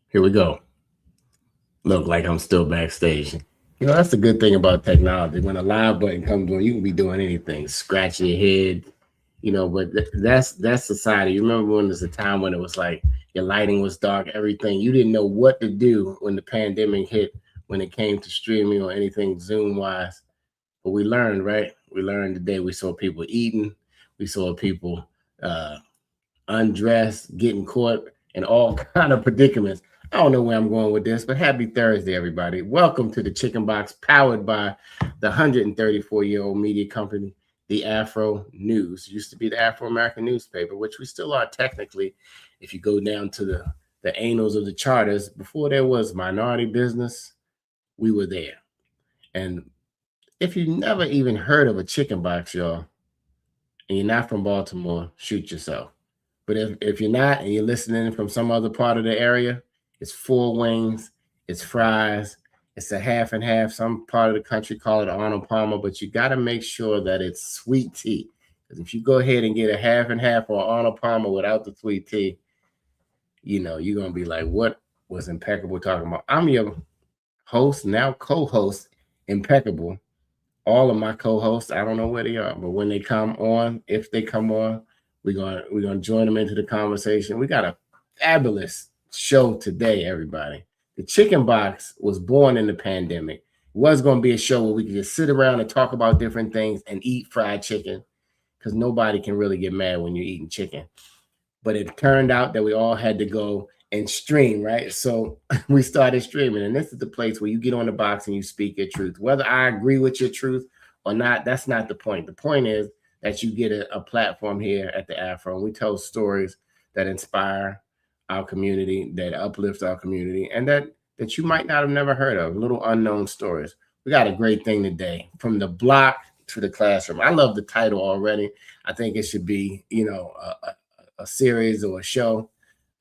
Here we go. Look like I'm still backstage. That's the good thing about technology. When a live button comes on, you can be doing anything, scratching your head, but that's society. You remember when there's a time when it was like your lighting was dark, everything. You didn't know what to do when the pandemic hit, when it came to streaming or anything Zoom wise. But we learned, right? We learned today. We saw people eating, we saw people uh, undressed, getting caught in all kind of predicaments. I don't know where I'm going with this, but happy Thursday, everybody. Welcome to the Chicken Box, powered by the 134-year-old media company, the Afro News. It used to be the Afro American newspaper, which we still are technically. If you go down to the annals of the charters, before there was minority business, we were there. And if you never even heard of a chicken box, y'all, and you're not from Baltimore, shoot yourself. But if you're not and you're listening from some other part of the area, it's four wings, it's fries, it's a half and half. Some part of the country call it Arnold Palmer, but you got to make sure that it's sweet tea. Because if you go ahead and get a half and half or Arnold Palmer without the sweet tea, you're going to be like, what was Impeccable talking about? I'm your host, now co-host, Impeccable. All of my co-hosts, I don't know where they are, but when they come on, if they come on, we're gonna join them into the conversation. We got a fabulous show today, everybody. The Chicken Box was born in the pandemic. It was going to be a show where we could just sit around and talk about different things and eat fried chicken, because nobody can really get mad when you're eating chicken. But it turned out that we all had to go and stream, right? So we started streaming, and this is the place where you get on the box and you speak your truth. Whether I agree with your truth or not, that's not the point. The point is that you get a platform here at the Afro, and we tell stories that inspire our community, that uplift our community, and that you might not have never heard of, little unknown stories. We got a great thing today, from the block to the classroom. I love the title already. I think it should be, a series or a show.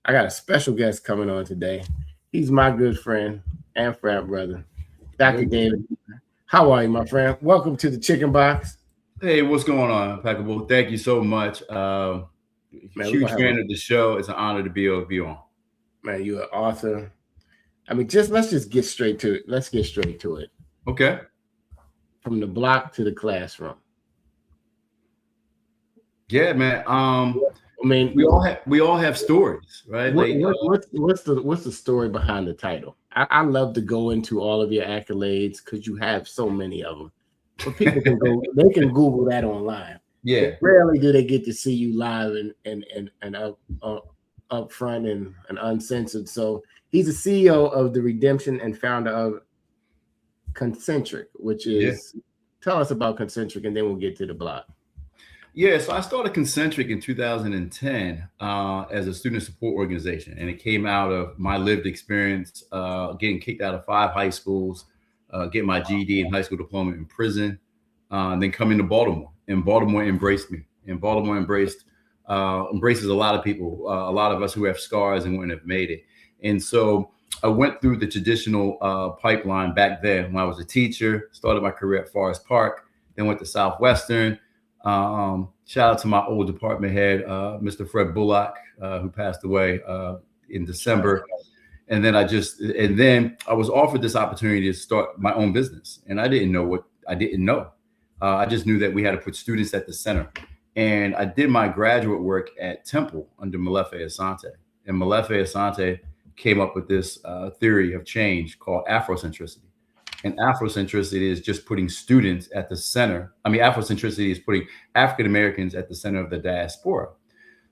I got a special guest coming on today. He's my good friend and frat brother, Dr. David. How are you, my friend? Welcome to the Chicken Box. Hey, what's going on, Impeccable? Thank you so much. Huge fan of the show. It's an honor to be on. Man, you're an author. I mean, let's just get straight to it. Let's get straight to it. Okay. From the block to the classroom. Yeah, man. I mean, we all have stories, right? What's the story behind the title? I love to go into all of your accolades because you have so many of them. But people can they can Google that online. Yeah. Rarely do they get to see you live and up front and uncensored. So he's the CEO of the Redemption and founder of Concentric, which is tell us about Concentric, and then we'll get to the block. Yeah, so I started Concentric in 2010 as a student support organization, and it came out of my lived experience getting kicked out of 5 high schools, getting my GED and high school diploma in prison, and then coming to Baltimore. And Baltimore embraced me, and Baltimore embraces a lot of people, a lot of us who have scars and wouldn't have made it. And so I went through the traditional pipeline back then when I was a teacher, started my career at Forest Park, then went to Southwestern. Shout out to my old department head, Mr. Fred Bullock, who passed away in December. And then I was offered this opportunity to start my own business. And I didn't know what I didn't know. I just knew that we had to put students at the center. And I did my graduate work at Temple under Molefi Asante. And Molefi Asante came up with this theory of change called Afrocentricity. And Afrocentricity is just putting students at the center. I mean, Afrocentricity is putting African Americans at the center of the diaspora.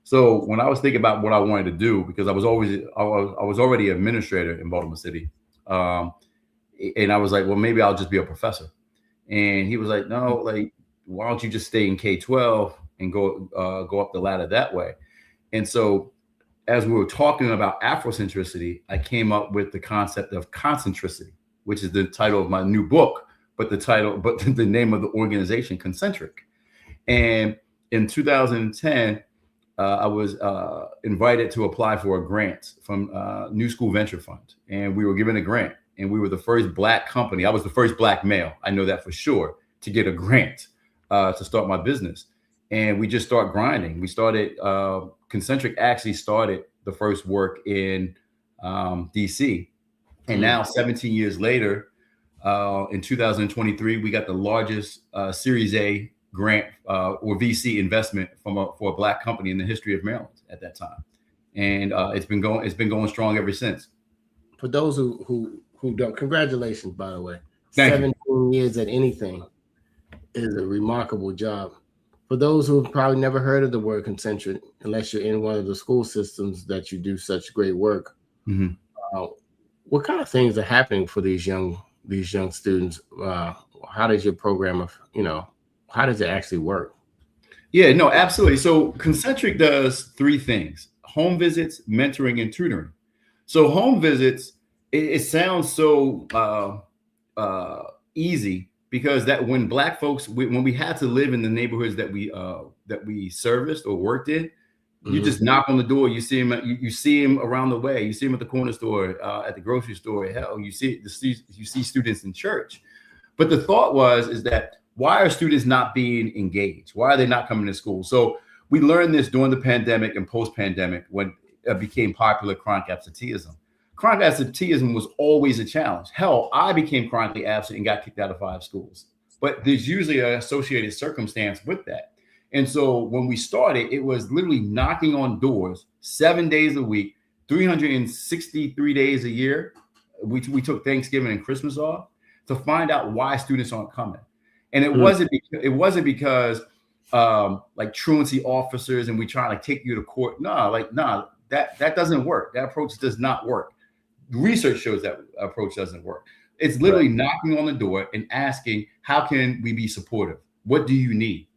So when I was thinking about what I wanted to do, because I was already an administrator in Baltimore City, and I was like, well, maybe I'll just be a professor. And he was like, no, like, why don't you just stay in K-12 and go up the ladder that way? And so as we were talking about Afrocentricity, I came up with the concept of Concentricity, which is the title of my new book, but the name of the organization, Concentric. And in 2010, I was invited to apply for a grant from New School Venture Fund, and we were given a grant, and we were the first Black company. I was the first Black male, I know that for sure, to get a grant to start my business. And we just start grinding. We started, Concentric actually started the first work in DC. And now 17 years later, in 2023, we got the largest Series A grant or VC investment for a Black company in the history of Maryland at that time. And it's been going strong ever since. For those who don't, congratulations, by the way. Thank 17 years at anything is a remarkable job. For those who have probably never heard of the word concentric, unless you're in one of the school systems that you do such great work, what kind of things are happening for these young students? How does your program how does it actually work? Yeah, no, absolutely. So Concentric does three things: home visits, mentoring, and tutoring. So home visits, it sounds so easy, because that when Black folks, when we had to live in the neighborhoods that we serviced or worked in, you just knock on the door, you see them, you see them around the way, you see them at the corner store, at the grocery store, hell, you see students in church. But the thought is that, why are students not being engaged? Why are they not coming to school? So we learned this during the pandemic and post-pandemic, when it became popular, chronic absenteeism. Chronic absenteeism was always a challenge. Hell, I became chronically absent and got kicked out of 5 schools. But there's usually an associated circumstance with that. And so when we started, it was literally knocking on doors 7 days a week, 363 days a year. We took Thanksgiving and Christmas off to find out why students aren't coming. And it wasn't because like truancy officers and we trying to take you to court. No, that doesn't work. That approach does not work. Research shows that approach doesn't work. It's literally knocking on the door and asking, how can we be supportive? What do you need?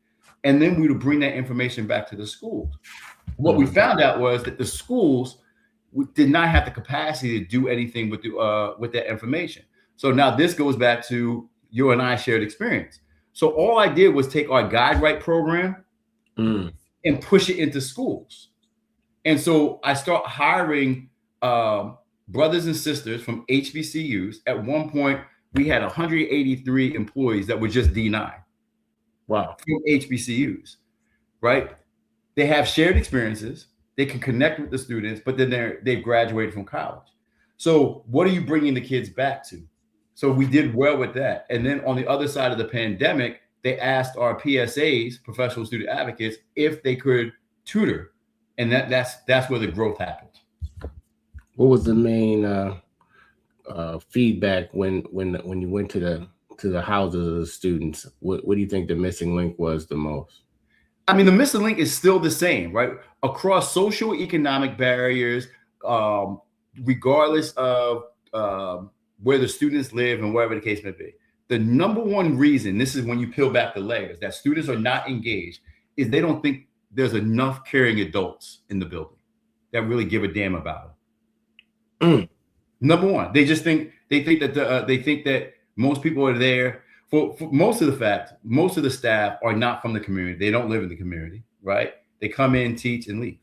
And then we would bring that information back to the schools. What we found out was that the schools did not have the capacity to do anything with that information. So now this goes back to you and I shared experience. So all I did was take our Guide Right program and push it into schools. And so I start hiring brothers and sisters from HBCUs. At one point, we had 183 employees that were just D9. Wow. From HBCUs, right? They have shared experiences. They can connect with the students, but then they've graduated from college. So what are you bringing the kids back to? So we did well with that. And then on the other side of the pandemic, they asked our PSAs, professional student advocates, if they could tutor. And that's where the growth happened. What was the main feedback when you went to the houses of the students? What do you think the missing link was the most? I mean, the missing link is still the same, right? Across social economic barriers, regardless of where the students live and wherever the case may be. The number one reason, this is when you peel back the layers, that students are not engaged, is they don't think there's enough caring adults in the building that really give a damn about them. Number one, they think that most people are there for most of the staff are not from the community. They don't live in the community, right? They come in, teach, and leave.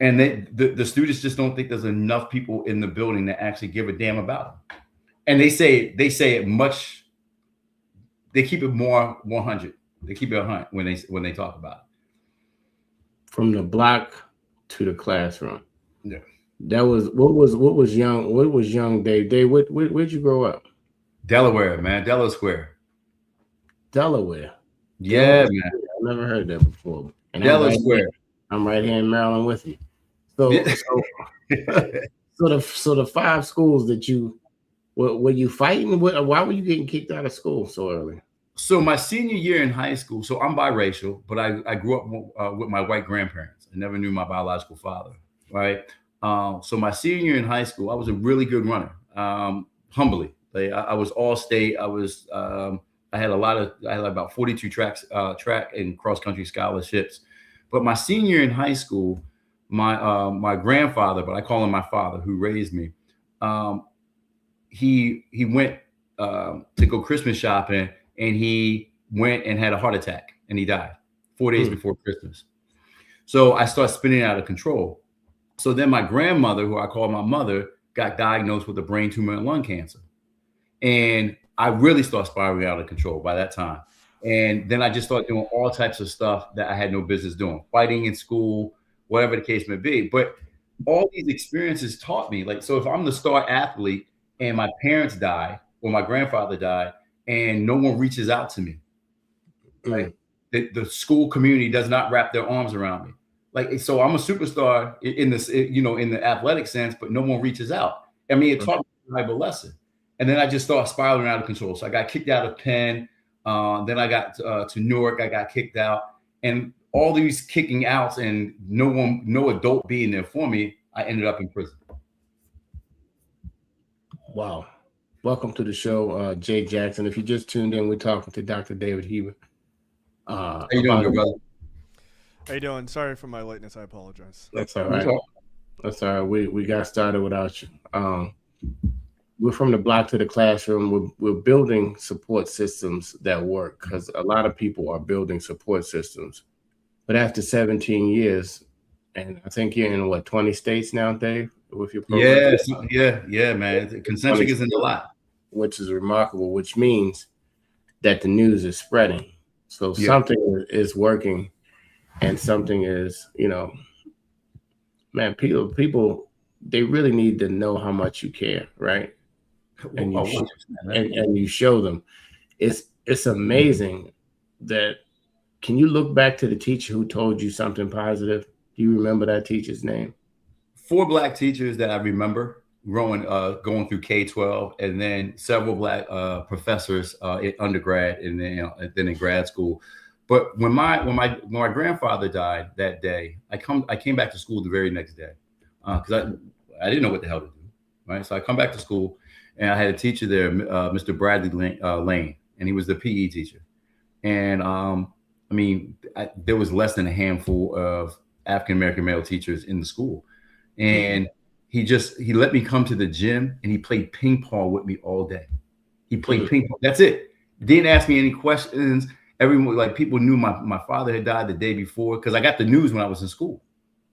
And the students just don't think there's enough people in the building that actually give a damn about them. And they say it much. They keep it more 100. They keep it 100 when they talk about it. From the block to the classroom. Yeah. That was what was young Dave. Dave, where'd you grow up? Delaware, man. Delaware. Delaware. Yeah, man. I've never heard that before. And Delaware. I'm right here in Maryland with you. So, so the 5 schools that you were you fighting? Why were you getting kicked out of school so early? So my senior year in high school, so I'm biracial, but I grew up with my white grandparents. I never knew my biological father, right? So my senior year in high school, I was a really good runner. Humbly, I was all state. I had about 42 track and cross country scholarships. But my senior year in high school, my grandfather, but I call him my father, who raised me, he went to go Christmas shopping, and he went and had a heart attack, and he died 4 days before Christmas. So I started spinning out of control. So then my grandmother, who I call my mother, got diagnosed with a brain tumor and lung cancer. And I really started spiraling out of control by that time. And then I just started doing all types of stuff that I had no business doing, fighting in school, whatever the case may be. But all these experiences taught me, like, so if I'm the star athlete and my parents die or my grandfather died and no one reaches out to me, right? The school community does not wrap their arms around me. Like, so I'm a superstar in this, you know, in the athletic sense, but no one reaches out. I mean, it taught me a valuable lesson. And then I just started spiraling out of control. So I got kicked out of Penn. Then I got to Newark. I got kicked out. And all these kicking outs and no adult being there for me, I ended up in prison. Wow. Welcome to the show, Jay Jackson. If you just tuned in, we're talking to Dr. David Heiber. How you doing, good brother? How you doing? Sorry for my lateness. I apologize. That's all right. That's all right. We got started without you. We're from the block to the classroom. We're building support systems that work, because a lot of people are building support systems. But after 17 years, and I think you're in what, 20 states now, Dave, with your program? Yeah, man. Concentric is in a lot, which is remarkable. Which means that the news is spreading. So something is working, and something is, you know, man. People, they really need to know how much you care, right? And you show them. It's amazing that. Can you look back to the teacher who told you something positive? Do you remember that teacher's name? 4 Black teachers that I remember going through K-12, and then several Black professors in undergrad, and then in grad school. But when my grandfather died that day, I came back to school the very next day, because I didn't know what the hell to do, right? So I come back to school, and I had a teacher there, Mr. Bradley Lane, and he was the PE teacher, and I mean, there was less than a handful of African-American male teachers in the school. And he let me come to the gym, and he played ping pong with me all day. He played ping pong. That's it. Didn't ask me any questions. Everyone, like, people knew my father had died the day before, because I got the news when I was in school.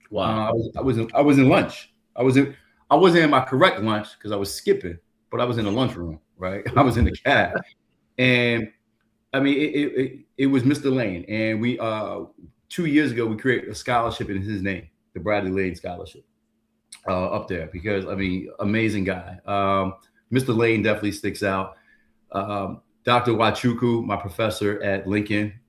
Wow. I was in lunch. I wasn't in my correct lunch because I was skipping, but I was in the lunchroom, right? I was in the cab. And I mean, it was Mr. Lane, and we 2 years ago we created a scholarship in his name, the Bradley Lane Scholarship, up there, because I mean, amazing guy. Mr. Lane definitely sticks out. Dr. Wachuku, my professor at Lincoln,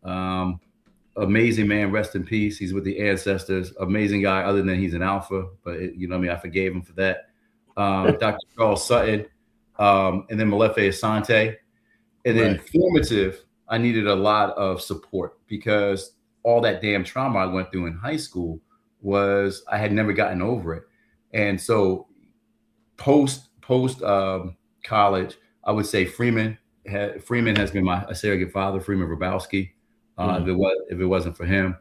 amazing man, rest in peace. He's with the ancestors. Amazing guy, other than he's an alpha, but you know what I mean, I forgave him for that. Dr. Charles Sutton, and then Malefe Asante, and then formative. I needed a lot of support, because all that damn trauma I went through in high school was, I had never gotten over it. And so post college, I would say Freeman has been my surrogate father, Freeman Rabowski. If it wasn't for him,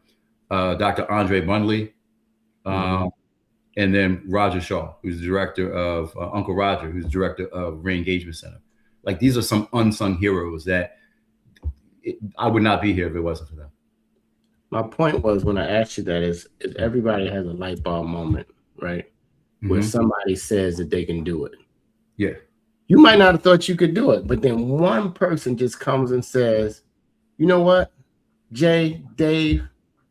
Dr. Andre Bundley, and then Roger Shaw, who's the director of Uncle Roger, who's the director of Re-Engagement Center. Like, these are some unsung heroes that I would not be here if it wasn't for them. My point was, when I asked you that, is everybody has a light bulb moment, right? Where somebody says that they can do it. Yeah. You might not have thought you could do it, but then one person just comes and says, you know what, Jay, Dave,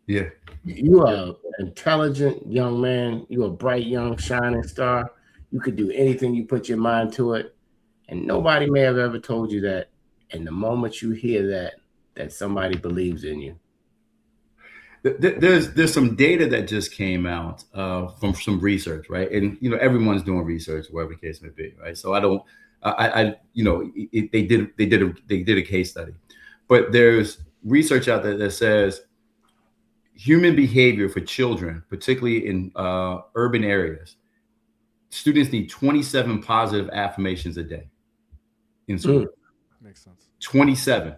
you are an intelligent young man. You're a bright, young, shining star. You could do anything you put your mind to it. And nobody may have ever told you that. And the moment you hear that somebody believes in you. There's some data that just came out from some research, right? And you know, everyone's doing research, whatever the case may be, right? So they did a case study, but there's research out there that says human behavior for children, particularly in urban areas, students need 27 positive affirmations a day in school. Makes sense. 27.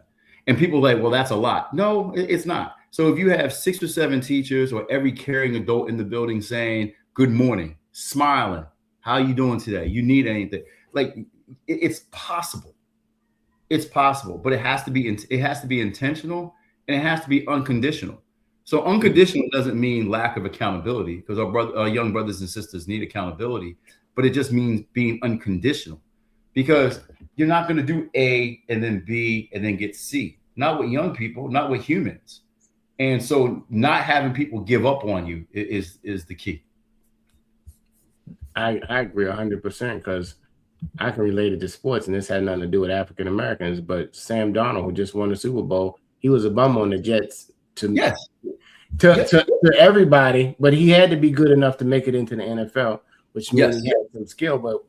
And people are like, well, that's a lot. No, it's not. So if you have 6 or 7 teachers or every caring adult in the building saying, good morning, smiling, how are you doing today? You need anything? Like, it's possible. It's possible, but it has to be intentional, and it has to be unconditional. So unconditional doesn't mean lack of accountability, because our young brothers and sisters need accountability, but it just means being unconditional, because you're not going to do A and then B and then get C. Not with young people, not with humans. And so not having people give up on you is the key. I agree 100% because I can relate it to sports, and this had nothing to do with African Americans. But Sam Darnold, who just won the Super Bowl, he was a bum on the Jets to Yes. to everybody, but he had to be good enough to make it into the NFL, which means he had some skill. But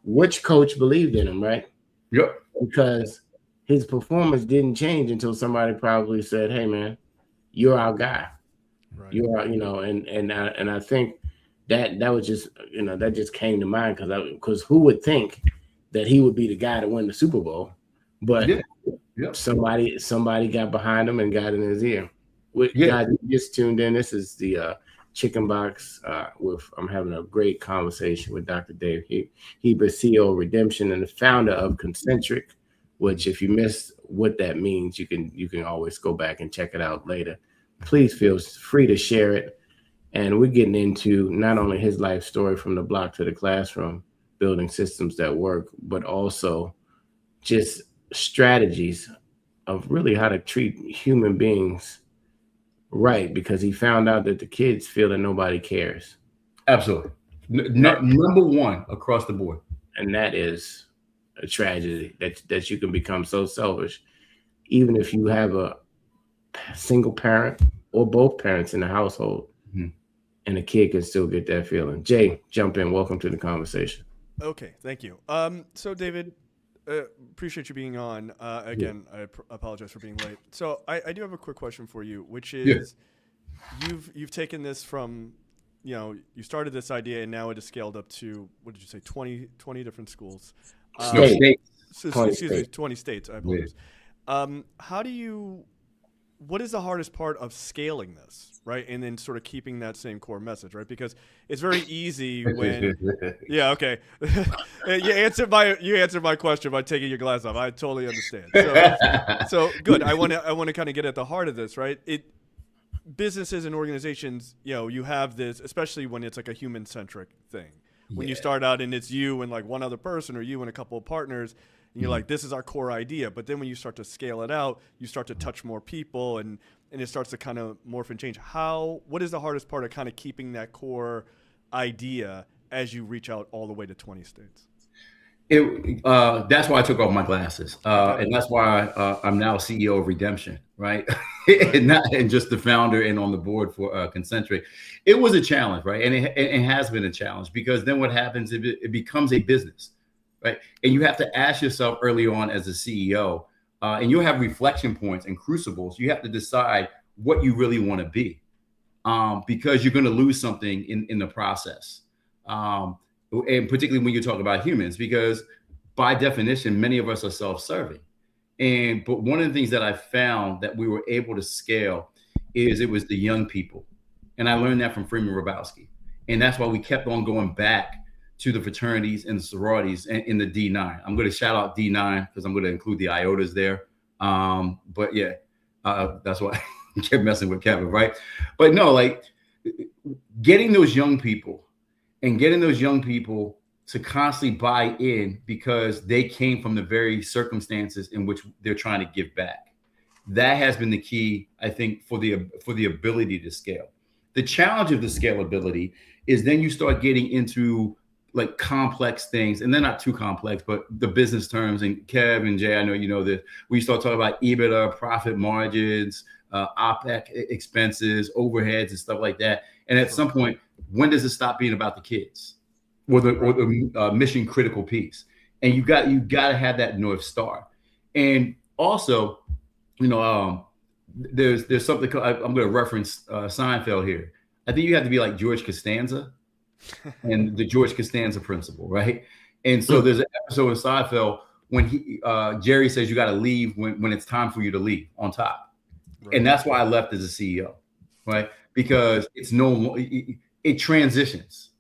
which coach believed in him, right? Yep. Because his performance didn't change until somebody probably said, "Hey, man, you're our guy. Right. You're our, and I think that was just that just came to mind because who would think that he would be the guy to win the Super Bowl, but somebody got behind him and got in his ear. Guys, you just tuned in. This is the Chicken Box. I'm having a great conversation with Dr. Dave Heiber, CEO of Redemption and the founder of Concentric. Which, if you missed what that means, you can always go back and check it out later. Please feel free to share it. And we're getting into not only his life story from the block to the classroom, building systems that work, but also just strategies of really how to treat human beings right, because he found out that the kids feel that nobody cares. Absolutely. Number one across the board. And that is a tragedy that you can become so selfish, even if you have a single parent or both parents in the household, and a kid can still get that feeling. Jay, jump in. Welcome to the conversation. Okay, thank you. So David, appreciate you being on. Again, I apologize for being late. So I do have a quick question for you, which is you've taken this from, you started this idea and now it has scaled up to, what did you say, 20 different schools. 20 states, I believe. What is the hardest part of scaling this, right? And then sort of keeping that same core message, right? Because it's very easy when, okay. You answered my question by taking your glass off. I totally understand. So good. I want to kind of get at the heart of this, right? Businesses and organizations, you have this, especially when it's like a human-centric thing. When you start out and it's you and like one other person or you and a couple of partners, and you're like, this is our core idea. But then when you start to scale it out, you start to touch more people and it starts to kind of morph and change. What is the hardest part of kind of keeping that core idea as you reach out all the way to 20 states? That's why I took off my glasses. And that's why I'm now CEO of Redemption, right? and just the founder and on the board for Concentric. It was a challenge, right? And it has been a challenge because then what happens, it becomes a business, right? And you have to ask yourself early on as a CEO, and you'll have reflection points and crucibles. You have to decide what you really want to be, because you're going to lose something in the process. And particularly when you talk about humans, because by definition, many of us are self-serving. But one of the things that I found that we were able to scale is it was the young people. And I learned that from Freeman Hrabowski. And that's why we kept on going back to the fraternities and the sororities and in the D9. I'm going to shout out D9 because I'm going to include the IOTAs there. That's why I kept messing with Kevin, right? But no, like getting those young people to constantly buy in because they came from the very circumstances in which they're trying to give back. That has been the key, I think, for the ability to scale. The challenge of the scalability is then you start getting into like complex things, and they're not too complex, but the business terms. And Kev and Jay, I know you know that we start talking about EBITDA, profit margins, OPEX expenses, overheads, and stuff like that. And at some point, when does it stop being about the kids or the mission critical piece? And you got to have that North Star. And also, there's something I'm going to reference Seinfeld here. I think you have to be like George Costanza and the George Costanza principle, right? And so there's an episode in Seinfeld when Jerry says you got to leave when it's time for you to leave on top. Right. And that's why I left as a CEO, right? Because it transitions.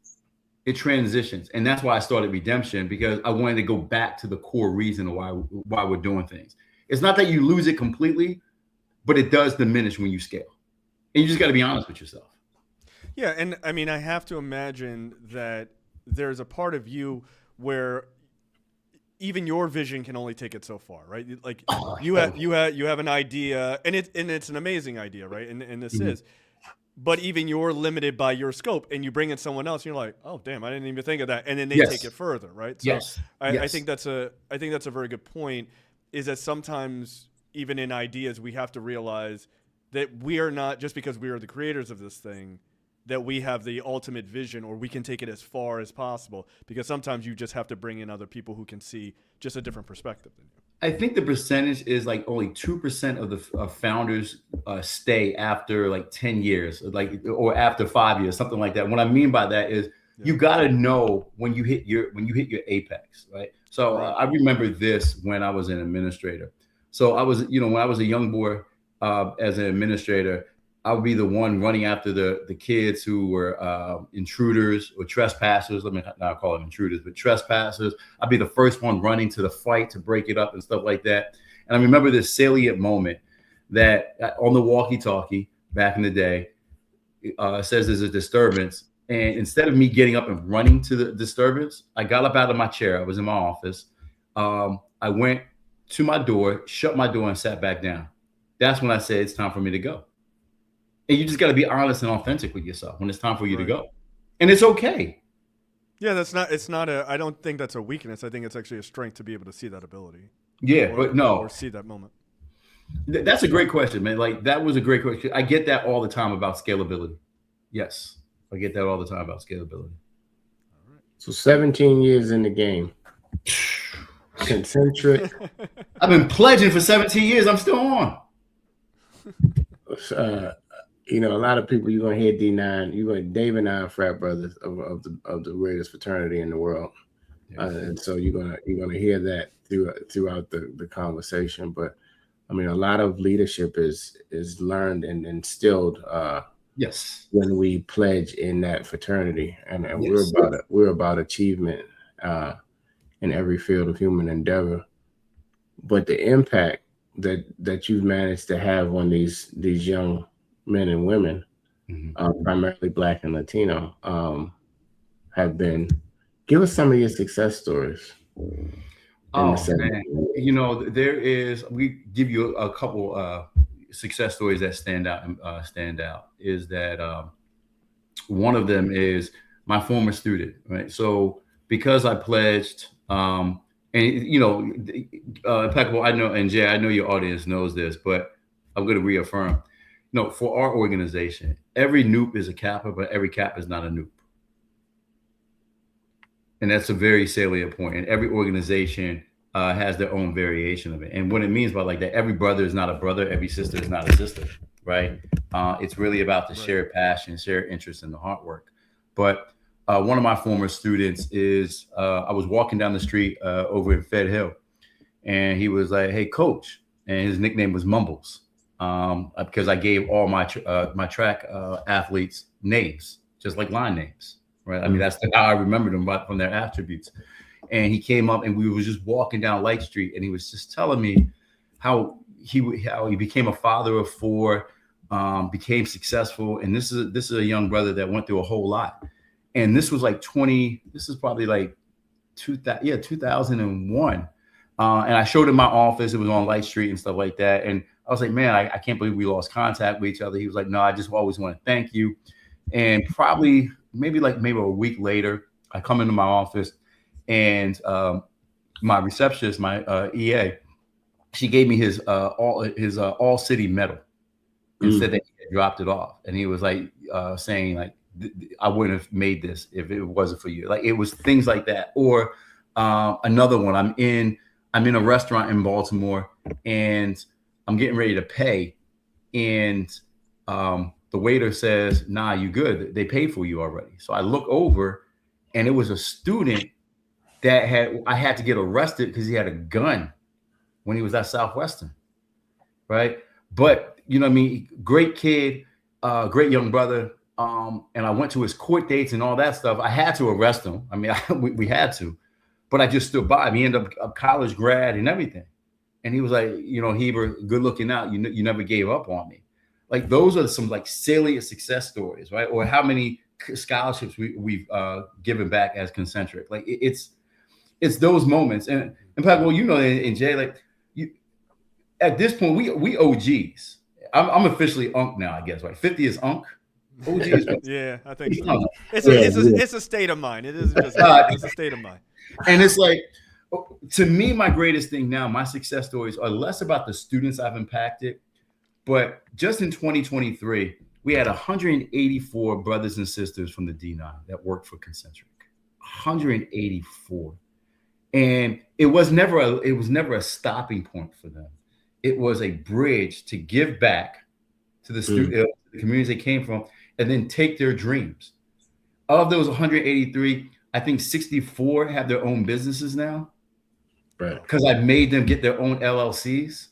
And that's why I started Redemption, because I wanted to go back to the core reason why we're doing things. It's not that you lose it completely, but it does diminish when you scale. And you just got to be honest with yourself. Yeah. And I mean, I have to imagine that there's a part of you where even your vision can only take it so far, right? Like you have an idea and it's an amazing idea, right? And this is, but even you're limited by your scope, and you bring in someone else, and you're like, oh damn, I didn't even think of that, and then they Yes. take it further, right? So Yes. I think that's a very good point. Is that sometimes even in ideas we have to realize that we are not, just because we are the creators of this thing, that we have the ultimate vision, or we can take it as far as possible, because sometimes you just have to bring in other people who can see just a different perspective than you. I think the percentage is like only 2% of the founders stay after like 10 years, like, or after 5 years, something like that. What I mean by that is you got to know when you hit your apex, right? So I remember this when I was an administrator. So I was, when I was a young boy as an administrator, I would be the one running after the kids who were intruders or trespassers. Let me not call them intruders, but trespassers. I'd be the first one running to the fight to break it up and stuff like that. And I remember this salient moment that on the walkie-talkie back in the day, says there's a disturbance. And instead of me getting up and running to the disturbance, I got up out of my chair. I was in my office. I went to my door, shut my door, and sat back down. That's when I said, it's time for me to go. And you just got to be honest and authentic with yourself when it's time for you to go. And it's okay. Yeah, I don't think that's a weakness. I think it's actually a strength to be able to see that ability. Yeah, or see that moment. That's a great question, man. Like, that was a great question. I get that all the time about scalability. Yes, I get that all the time about scalability. All right. So 17 years in the game. Concentric. I've been pledging for 17 years. I'm still on. A lot of people, you're gonna hear D9. Dave and I are frat brothers of the greatest fraternity in the world, and so you're gonna hear that throughout the conversation. But I mean, a lot of leadership is learned and instilled. Yes, when we pledge in that fraternity, and yes, we're about achievement in every field of human endeavor. But the impact that you've managed to have on these young men and women, primarily Black and Latino, have been. Give us some of your success stories. Oh man, we give you a couple success stories that stand out. Is that one of them is my former student, right? So because I pledged, and Impeccable, I know, and Jay, I know your audience knows this, but I'm going to reaffirm. No, for our organization, every Noop is a Kappa, but every Kappa is not a Noop. And that's a very salient point. And every organization has their own variation of it. And what it means by like that, every brother is not a brother, every sister is not a sister, right? It's really about the shared passion, shared interest in the hard work. But one of my former students is, I was walking down the street over in Fed Hill, and he was like, hey, coach. And his nickname was Mumbles. Because I gave all my track athletes names, just like line names, right? I mean, that's how I remembered them from their attributes. And he came up, and we were just walking down Light Street, and he was just telling me how he became a father of 4, became successful, and this is a young brother that went through a whole lot. And this was like this is probably like 2001. And I showed him my office. It was on Light Street and stuff like that. And I was like, man, I can't believe we lost contact with each other. He was like, no, I just always want to thank you. And probably maybe a week later, I come into my office, and my receptionist, my EA, she gave me his all city medal and said that he had dropped it off. And he was like saying like, I wouldn't have made this if it wasn't for you. Like, it was things like that. Or another one, I'm in a restaurant in Baltimore, and I'm getting ready to pay, and the waiter says, nah, you good. They paid for you already. So I look over, and it was a student that I had to get arrested because he had a gun when he was at Southwestern, right? But, you know what I mean? Great kid, great young brother. And I went to his court dates and all that stuff. I had to arrest him. I mean, we had to, but I just stood by him. He ended up a college grad and everything. And he was like, Heiber, good looking out. You never gave up on me. Like, those are some like salient success stories, right? Or how many scholarships we've given back as Concentric. Like, it's those moments. And Impeccable, and Jay, like, at this point, we OGs. I'm officially Unc now, I guess, right? 50 is Unc. OG is Yeah, I think so. no. It's a state of mind. It isn't just it's a state of mind. And it's like, to me, my greatest thing now, my success stories are less about the students I've impacted, but just in 2023, we had 184 brothers and sisters from the D9 that worked for Concentric. 184. And it was never a stopping point for them. It was a bridge to give back to the the communities they came from, and then take their dreams. Of those 183, I think 64 have their own businesses now. Right. Because I made them get their own LLCs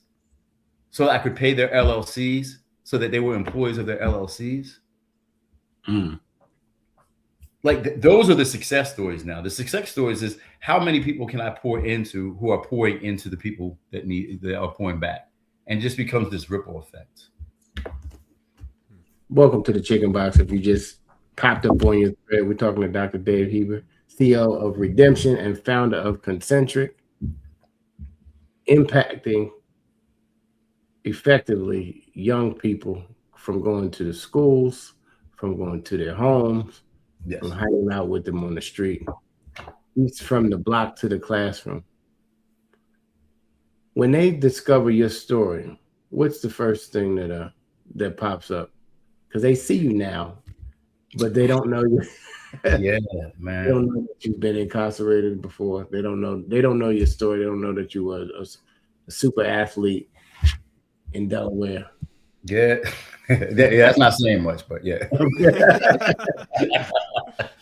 so I could pay their LLCs so that they were employees of their LLCs. Like those are the success stories now. The success stories is how many people can I pour into who are pouring into the people that are pouring back, and it just becomes this ripple effect. Welcome to the Chicken Box. If you just popped up on your thread, we're talking to Dr. Dave Heiber, CEO of Redemption and founder of Concentric, impacting effectively young people from going to the schools, from going to their homes, from hanging out with them on the street. It's from the block to the classroom. When they discover your story, what's the first thing that pops up? Because they see you now, but they don't know you. Yeah, man. They don't know that you've been incarcerated before. They don't know your story. They don't know that you were a super athlete in Delaware. Yeah. That's not saying much, but yeah.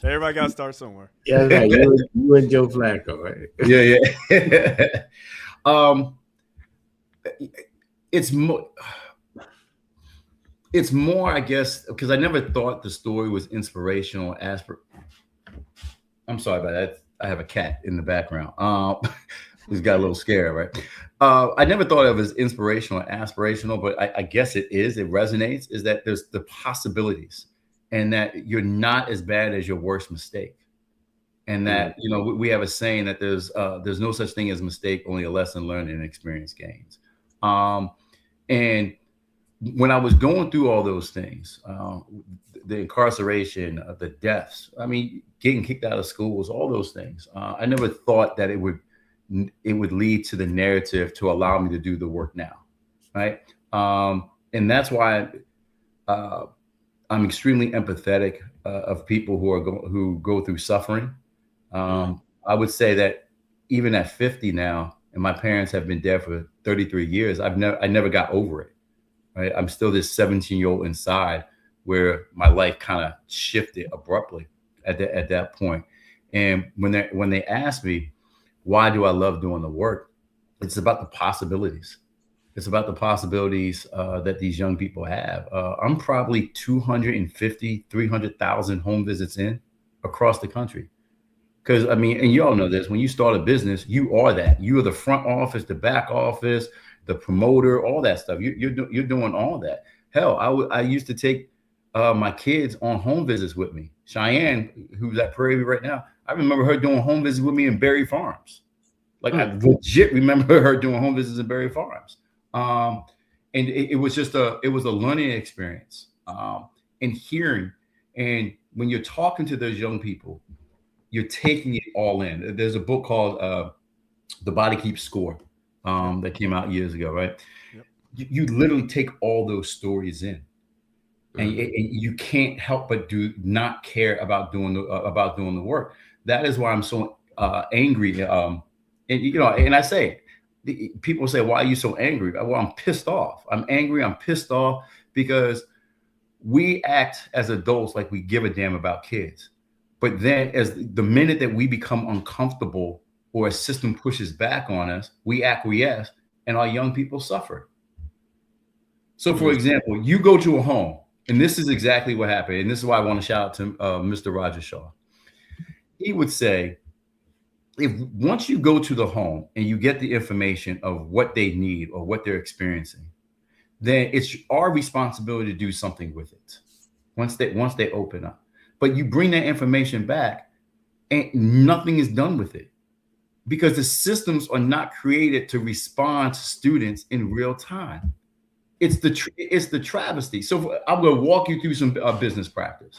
Everybody got to start somewhere. Yeah, right. You and Joe Flacco, right? Yeah. It's more, I guess, because I never thought the story was inspirational. I'm sorry about that. I have a cat in the background. He's got a little scared, right? I never thought of it as inspirational or aspirational, but I guess it is. It resonates. Is that there's the possibilities, and that you're not as bad as your worst mistake, and that we have a saying that there's no such thing as a mistake, only a lesson learned and experience gains. And when I was going through all those things, the incarceration, the deaths, getting kicked out of schools, all those things, I never thought that it would lead to the narrative to allow me to do the work now, right? And that's why I'm extremely empathetic of people who go through suffering. I would say that even at 50 now, and my parents have been dead for 33 years, I never got over it. Right? I'm still this 17-year-old inside, where my life kind of shifted abruptly at that point. And when they ask me, why do I love doing the work? It's about the possibilities. It's about the possibilities that these young people have. I'm probably 250, 300,000 home visits in across the country. Because and you all know this, when you start a business, you are that. You are the front office, the back office, the promoter, all that stuff. You're doing all that. Hell, I used to take my kids on home visits with me. Cheyenne, who's at Prairie View right now, I remember her doing home visits with me in Berry Farms. Like I legit remember her doing home visits in Berry Farms. And it was a learning experience. And hearing, and when you're talking to those young people, you're taking it all in. There's a book called The Body Keeps Score that came out years ago, right? Yep. You literally take all those stories in, and you can't help but do not care about doing the work. That is why I'm so angry. And I say, people say, why are you so angry? Well, I'm pissed off. I'm angry. I'm pissed off because we act as adults like we give a damn about kids. But then as the minute that we become uncomfortable or a system pushes back on us, we acquiesce and our young people suffer. So for example, you go to a home, and this is exactly what happened. And this is why I want to shout out to Mr. Roger Shaw. He would say, once you go to the home and you get the information of what they need or what they're experiencing, then it's our responsibility to do something with it once they open up. But you bring that information back and nothing is done with it because the systems are not created to respond to students in real time. It's the travesty. So I'm going to walk you through some business practice.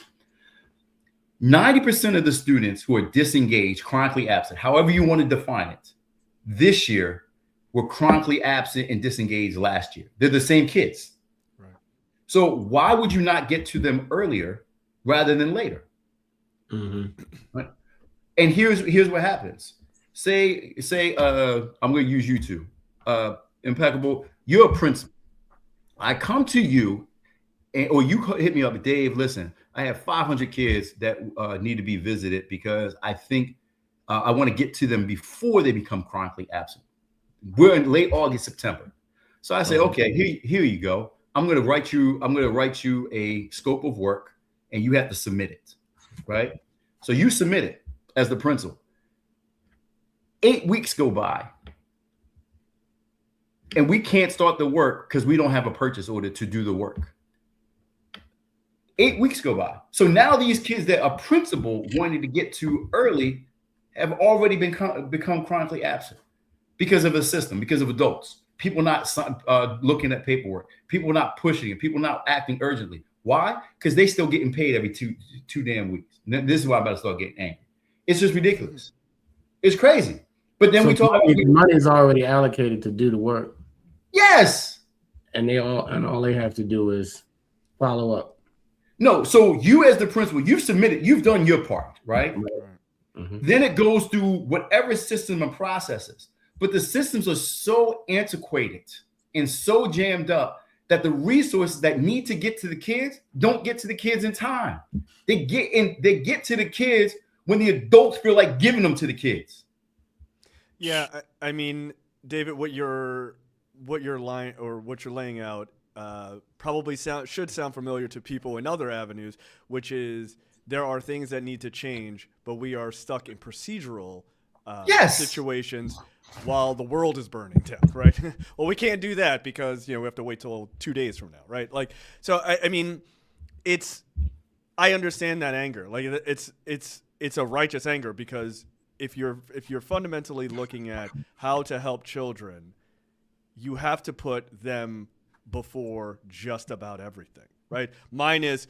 90% of the students who are disengaged, chronically absent, however you want to define it, this year were chronically absent and disengaged last year. They're the same kids. Right. So why would you not get to them earlier rather than later? Right? And here's what happens. Say I'm going to use you two. Impeccable. You're a principal. I come to you, or you hit me up, Dave. Listen, I have 500 kids that need to be visited because I think I want to get to them before they become chronically absent. We're in late August, September. So I say, okay, here you go. I'm going to write you a scope of work, and you have to submit it, right? So you submit it as the principal. 8 weeks go by, and we can't start the work because we don't have a purchase order to do the work. 8 weeks go by. So now these kids that a principal wanted to get to early have already become chronically absent because of the system, because of adults, people not looking at paperwork, people not pushing it, people not acting urgently. Why? Because they still getting paid every two damn weeks. This is why I'm about to start getting angry. It's just ridiculous. It's crazy. But then we talk about the money is already allocated to do the work. Yes. And all they have to do is follow up. No, so you as the principal, you've submitted, you've done your part, right? Mm-hmm. Then it goes through whatever system and processes. But the systems are so antiquated and so jammed up that the resources that need to get to the kids don't get to the kids in time. They get to the kids when the adults feel like giving them to the kids. Yeah, I mean, David, what you're laying out probably should sound familiar to people in other avenues, which is there are things that need to change, but we are stuck in procedural situations while the world is burning down, right? Well, we can't do that because we have to wait till 2 days from now, right? Like, so I mean, I understand that anger. Like, it's a righteous anger because if you're fundamentally looking at how to help children, you have to put them before just about everything, right? Mine is,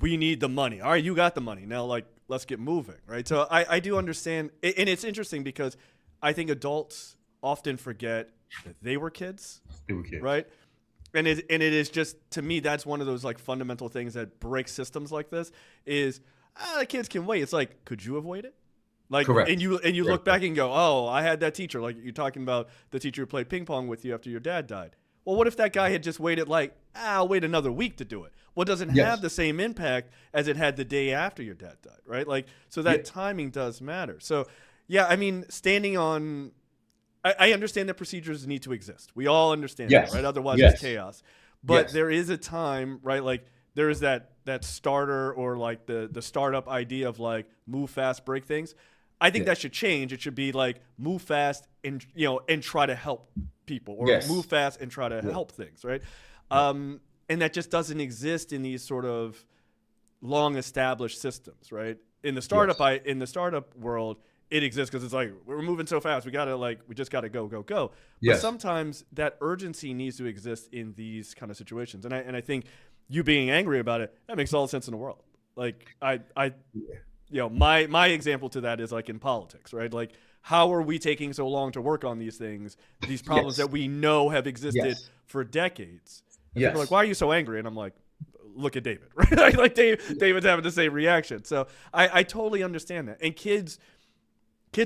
we need the money. All right, you got the money. Now, like, let's get moving, right? So I do understand. And it's interesting because I think adults often forget that they were kids, right? And it is just, to me, that's one of those like fundamental things that breaks systems like this is, the kids can wait. It's like, could you have waited? Like, correct. And you look back and go, oh, I had that teacher. Like you're talking about the teacher who played ping pong with you after your dad died. Well, what if that guy had just waited I'll wait another week to do it? Well, it doesn't have the same impact as it had the day after your dad died, right? Like, so that timing does matter. So, yeah, I mean, standing on, I understand that procedures need to exist. We all understand that, right? Otherwise, it's chaos. But there is a time, right? Like, there is that starter or like the startup idea of like move fast, break things. I think that should change. It should be like move fast and try to help people, or move fast and try to help things, right? And that just doesn't exist in these sort of long established systems, right? In the startup world, it exists because it's like we're moving so fast. We just gotta go. But sometimes that urgency needs to exist in these kind of situations. And I think you being angry about it, that makes all the sense in the world. Like my example to that is like in politics, right? Like, how are we taking so long to work on these things, these problems that we know have existed for decades? And people are like, why are you so angry? And I'm like, look at David, right? Like David's having the same reaction. So I totally understand that. And kids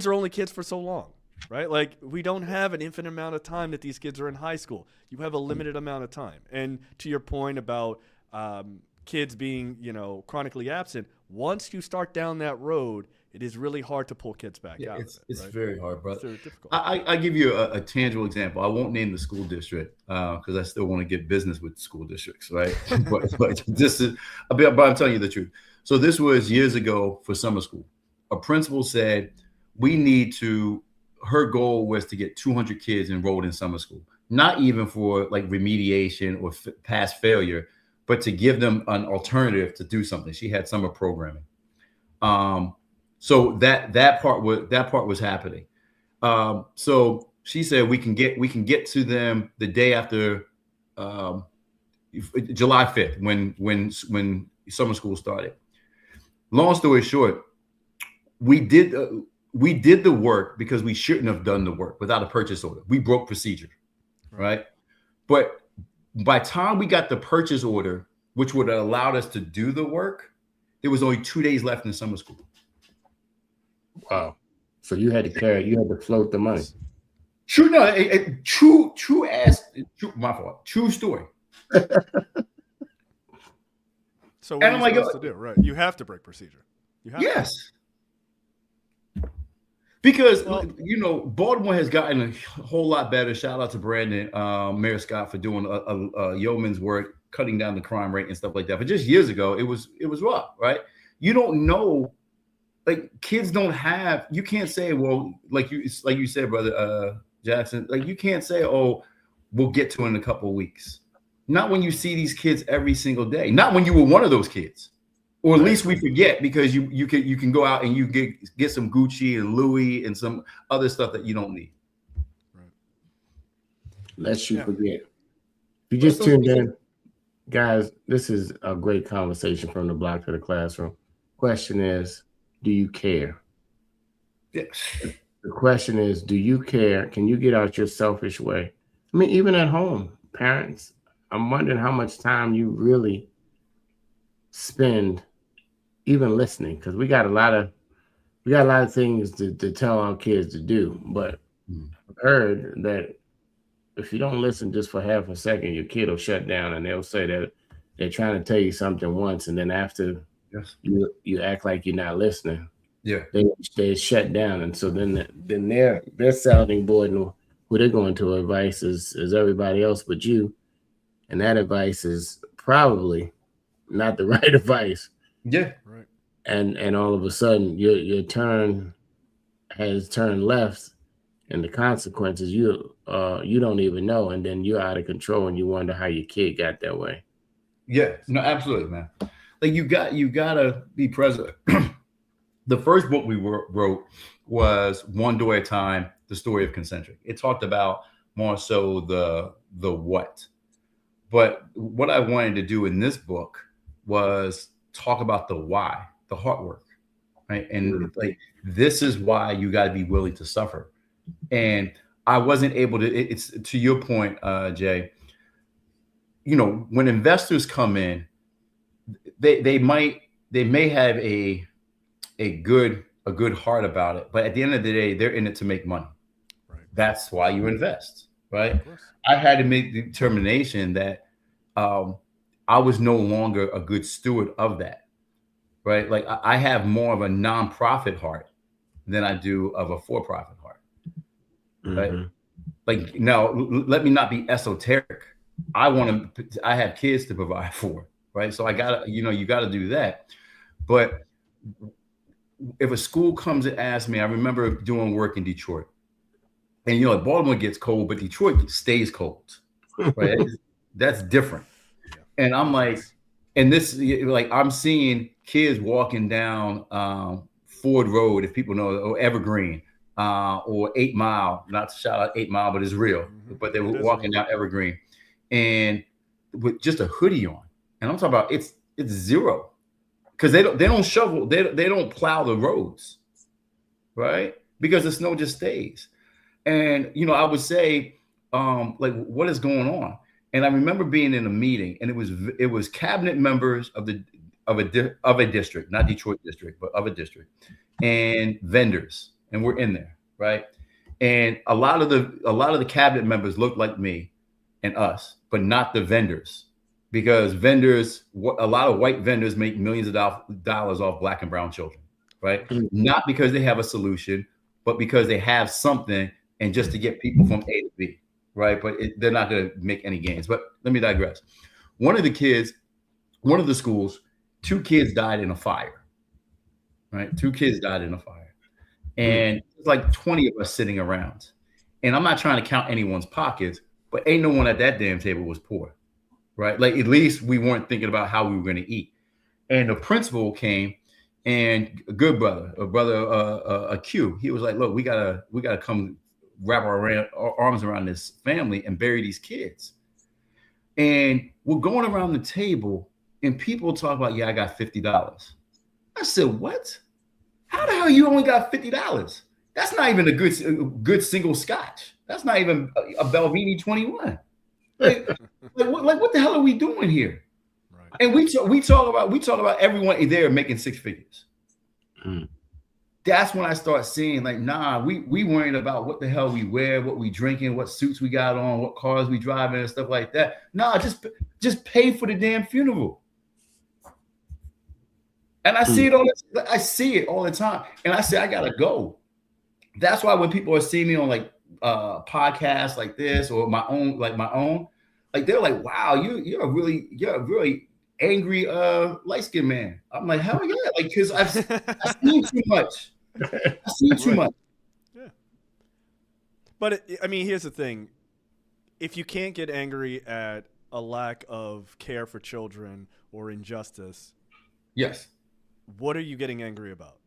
are only kids for so long, right? Like, we don't have an infinite amount of time that these kids are in high school. You have a limited amount of time. And to your point about kids being, chronically absent, once you start down that road, it is really hard to pull kids back out. It's very hard, brother. It's very difficult. I give you a tangible example. I won't name the school district because I still want to get business with school districts, right? but I'm telling you the truth. So this was years ago for summer school. A principal said, her goal was to get 200 kids enrolled in summer school, not even for like remediation or past failure, but to give them an alternative to do something. She had summer programming. So that part was happening. So she said we can get to them the day after July 5th, when summer school started. Long story short, we did the work because we shouldn't have done the work without a purchase order. We broke procedure, right? But by the time we got the purchase order, which would have allowed us to do the work, there was only 2 days left in summer school. Wow. So you had to float the money. True, no, my fault. True story. So what are you supposed to do? Right. You have to break procedure. Yes. Because, Baltimore has gotten a whole lot better. Shout out to Brandon, Mayor Scott, for doing a yeoman's work, cutting down the crime rate and stuff like that. But just years ago, it was rough, right? You don't know, like kids don't have. You can't say, well, like you said, brother Jackson, like you can't say, oh, we'll get to it in a couple of weeks. Not when you see these kids every single day. Not when you were one of those kids. Or at least we forget, because you can go out and you get some Gucci and Louis and some other stuff that you don't need. Right. Lest you forget. If you just tuned in, guys, this is a great conversation from the block to the classroom. Question is, do you care? Yes. The question is, do you care? Can you get out your selfish way? I mean, even at home, parents, I'm wondering how much time you really spend even listening, because we got a lot of things to tell our kids to do. But I've heard that if you don't listen just for half a second, your kid will shut down, and they'll say that they're trying to tell you something once, and then after you act like you're not listening, they shut down. And so then their sounding board and who they're going to advice is everybody else but you, and that advice is probably not the right advice. Yeah. Right. And all of a sudden your turn has turned left, and the consequences you don't even know, and then you're out of control and you wonder how your kid got that way. Yeah, no, absolutely, man. Like you gotta be present. The first book we wrote was One Door at a Time, the story of Concentric. It talked about more so the what. But what I wanted to do in this book was talk about the why, the hard work, right? And like, this is why you got to be willing to suffer. And I wasn't able to, it's to your point, Jay, when investors come in, they may have a good heart about it, but at the end of the day, they're in it to make money. Right. That's why you invest, right? I had to make the determination that I was no longer a good steward of that, right? Like I have more of a nonprofit heart than I do of a for-profit heart, right? Mm-hmm. Like, now, let me not be esoteric. I have kids to provide for, right? So I gotta, you gotta do that. But if a school comes and asks me, I remember doing work in Detroit, and Baltimore gets cold, but Detroit stays cold, right? That's different. And I'm like, and this, like, I'm seeing kids walking down Ford Road, if people know, or Evergreen, or 8 Mile, not to shout out 8 Mile, but it's real. But they were walking down Evergreen and with just a hoodie on. And I'm talking about it's zero, because they don't shovel, they don't plow the roads, right? Because the snow just stays. And I would say, like, what is going on? And I remember being in a meeting, and it was cabinet members of a district, not Detroit district, but of a district, and vendors, and we're in there, right? And a lot of the cabinet members looked like me and us, but not the vendors, because a lot of white vendors make millions of dollars off Black and brown children, right? Mm-hmm. Not because they have a solution, but because they have something, and just to get people from A to B. Right, but they're not going to make any gains. But let me digress. One of the schools, 2 kids died in a fire. Right, 2 kids died in a fire, and it's like 20 of us sitting around. And I'm not trying to count anyone's pockets, but ain't no one at that damn table was poor, right? Like, at least we weren't thinking about how we were going to eat. And the principal came, and a good brother, a Q, he was like, "Look, we gotta come wrap our arms around this family and bury these kids." And we're going around the table and people talk about, yeah, I got $50. I said, what? How the hell you only got $50? That's not even a good single scotch. That's not even a Belvini 21. Like what the hell are we doing here? Right. And we talk about everyone there making six figures. Mm. That's when I start seeing like, nah, we worrying about what the hell we wear, what we drinking, what suits we got on, what cars we driving and stuff like that. Nah, just pay for the damn funeral. And I see it all the time. And I say, I gotta go. That's why when people are seeing me on like podcasts like this or my own, like they're like, wow, you're a really angry light-skinned man. I'm like, hell yeah, like because I've seen too much. I've seen too much. Yeah. But I mean, here's the thing: if you can't get angry at a lack of care for children or injustice, yes, what are you getting angry about?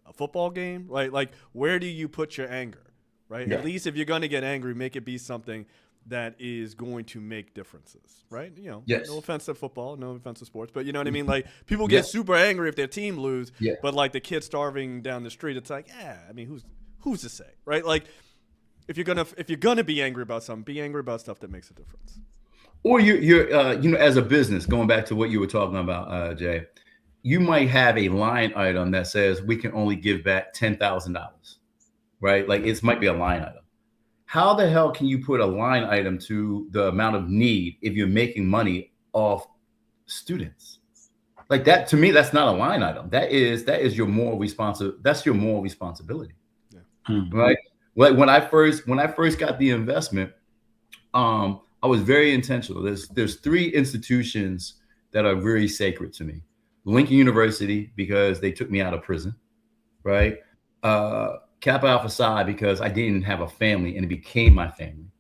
A football game? Like where do you put your anger? Right? Yeah. At least if you're going to get angry, make it be something that is going to make differences, right? You know, yes. No offense to football, no offense to sports, but you know what I mean? Like people get super angry if their team lose, but like the kid starving down the street, it's like, I mean, who's to say, right? Like if you're gonna be angry about something, be angry about stuff that makes a difference. Or you're as a business, going back to what you were talking about, Jay, you might have a line item that says we can only give back $10,000, right? Like it might be a line item. How the hell can you put a line item to the amount of need if you're making money off students? Like that, to me, that's not a line item. That is your moral that's your moral responsibility. Yeah. Right? Like when I first got the investment, I was very intentional. There's three institutions that are very sacred to me. Lincoln University, because they took me out of prison, right? Kappa Alpha Psi, because I didn't have a family and it became my family,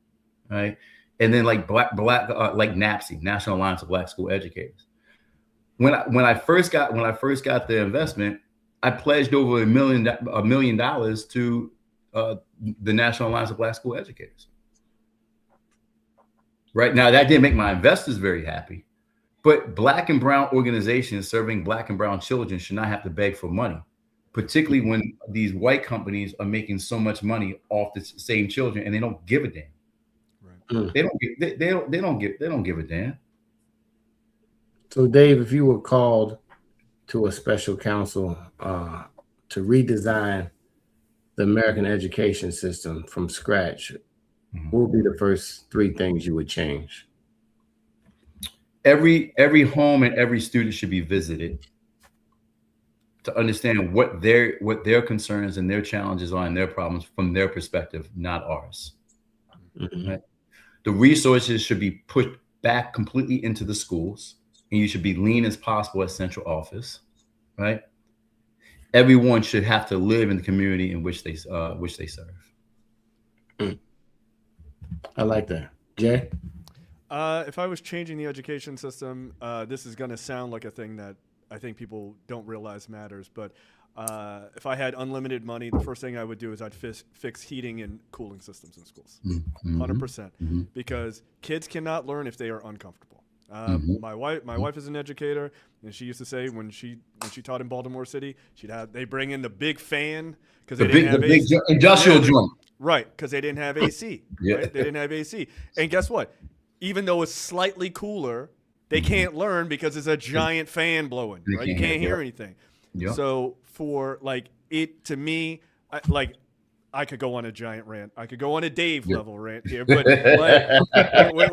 right? And then like black like NAPSE, National Alliance of Black School Educators. When I first got the investment, I pledged over $1 million to the National Alliance of Black School Educators. Right now, that didn't make my investors very happy, but Black and brown organizations serving Black and brown children should not have to beg for money, particularly when these white companies are making so much money off the same children and they don't give a damn. Right. They don't give a damn. So Dave, if you were called to a special counsel to redesign the American education system from scratch, what would be the first three things you would change? Every home and every student should be visited to understand what their concerns and their challenges are and their problems from their perspective, not ours. Mm-hmm. Right? The resources should be put back completely into the schools, and you should be lean as possible at central office, right? Everyone should have to live in the community in which they serve. I like that. Jay? If I was changing the education system, this is going to sound like a thing that I think people don't realize matters, but if I had unlimited money, the first thing I would do is I'd fix heating and cooling systems in schools, 100%, because kids cannot learn if they are uncomfortable. My wife is an educator, and she used to say when she taught in Baltimore City, they bring in the big fan because they didn't have the big industrial joint, right? Because they didn't have AC. Right? They didn't have AC, and guess what? Even though it's slightly cooler, they can't learn because it's a giant fan blowing. Right? You can't hear anything. Yep. So for like it to me, I could go on a giant rant. I could go on a Dave level rant here, but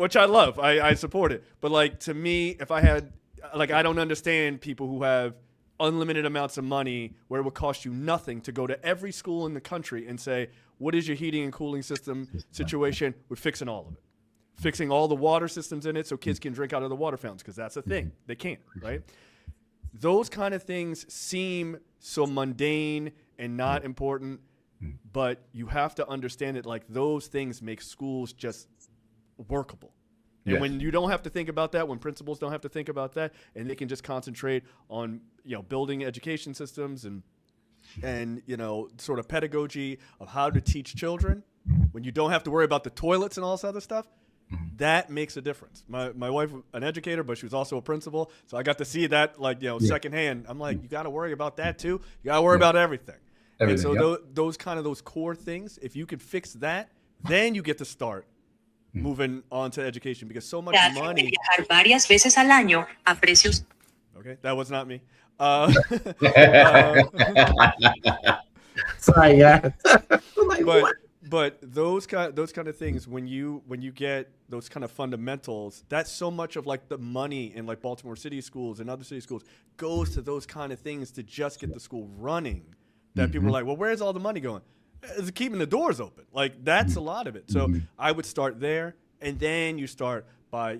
which I love. I support it. But like to me, if I had I don't understand people who have unlimited amounts of money where it would cost you nothing to go to every school in the country and say, what is your heating and cooling system situation? We're fixing all of it. Fixing all the water systems in it so kids can drink out of the water fountains, because that's a thing. They can't, right? Those kind of things seem so mundane and not important, but you have to understand that like those things make schools just workable. And when you don't have to think about that, when principals don't have to think about that, and they can just concentrate on, building education systems and sort of pedagogy of how to teach children, when you don't have to worry about the toilets and all this other stuff, That makes a difference. My wife, an educator, but she was also a principal, so I got to see that secondhand. I'm like, you got to worry about that too. You got to worry about everything. And so those core things, if you could fix that, then you get to start moving on to education, because so much money. Varias veces al año a precios. Okay, that was not me. Sorry, guys. But those kind of things, when you get those kind of fundamentals, that's so much of like the money in like Baltimore City schools and other city schools goes to those kind of things to just get the school running. That people are like, well, where's all the money going? It's keeping the doors open. Like that's a lot of it. So I would start there, and then you start by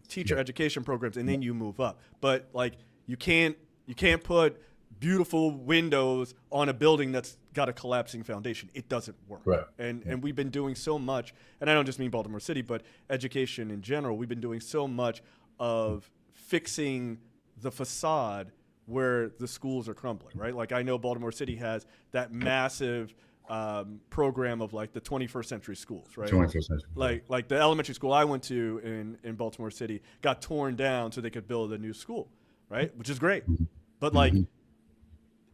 teacher education programs, and then you move up. But like you can't put beautiful windows on a building that's got a collapsing foundation. It doesn't work. Right. And we've been doing so much, and I don't just mean Baltimore City, but education in general. We've been doing so much of fixing the facade where the schools are crumbling, right? Like I know Baltimore City has that massive program of like the 21st century schools, right? 21st century. Like the elementary school I went to in Baltimore City got torn down so they could build a new school, right? Which is great. But like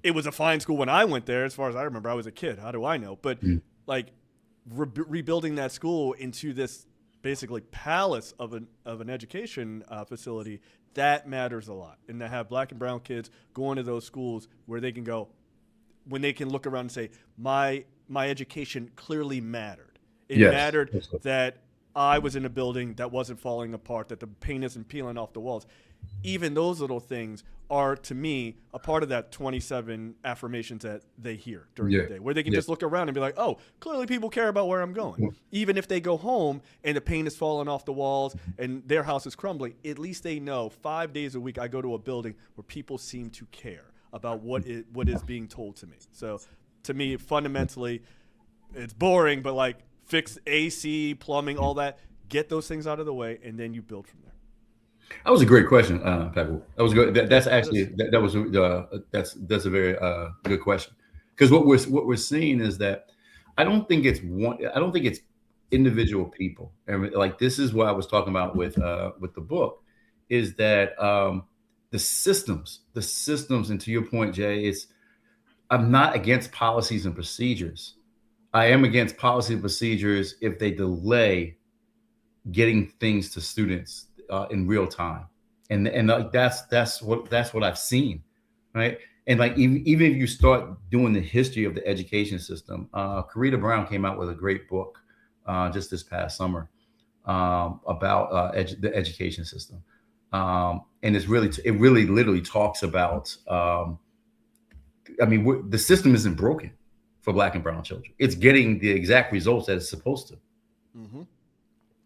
it was a fine school when I went there, as far as I remember. I was a kid. How do I know? But like rebuilding that school into this basically palace of an education facility, that matters a lot. And to have black and brown kids going to those schools where they can go, when they can look around and say, my education clearly mattered. It mattered that I was in a building that wasn't falling apart, that the paint isn't peeling off the walls. Even those little things are, to me, a part of that 27 affirmations that they hear during the day, where they can just look around and be like, oh, clearly people care about where I'm going. Even if they go home and the paint is falling off the walls and their house is crumbling, at least they know 5 days a week I go to a building where people seem to care about what is being told to me. So to me, fundamentally, it's boring, but like fix AC, plumbing, all that, get those things out of the way, and then you build from there. That was a great question, Peckable. That was good. That's actually that's a very good question, because what we're seeing is that I don't think it's individual people. And like this is what I was talking about with the book, is that the systems, and to your point, Jay, I'm not against policies and procedures. I am against policy and procedures if they delay getting things to students in real time, and like that's what I've seen, right? And like even if you start doing the history of the education system, Karita Brown came out with a great book just this past summer about the education system, and it really literally talks about. The system isn't broken for Black and brown children. It's getting the exact results that it's supposed to.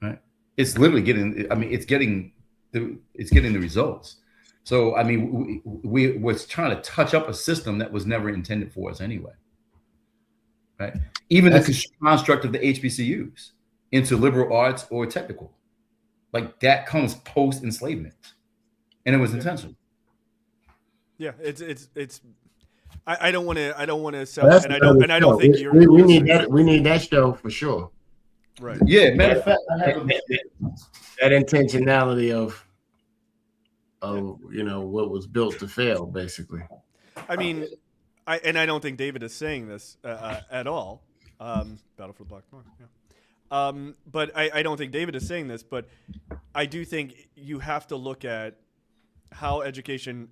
Right? It's literally getting. It's getting the results. So we're trying to touch up a system that was never intended for us anyway. Right? Even the construct of the HBCUs into liberal arts or technical, like that comes post enslavement, and it was intentional. Yeah, it's. I don't want to sell, and I don't think you're. We need that show for sure. Right. Yeah, matter of fact, that intentionality of what was built to fail, basically. I mean, I don't think David is saying this at all. Battle for the Black Mark. Yeah. But I don't think David is saying this, but I do think you have to look at how education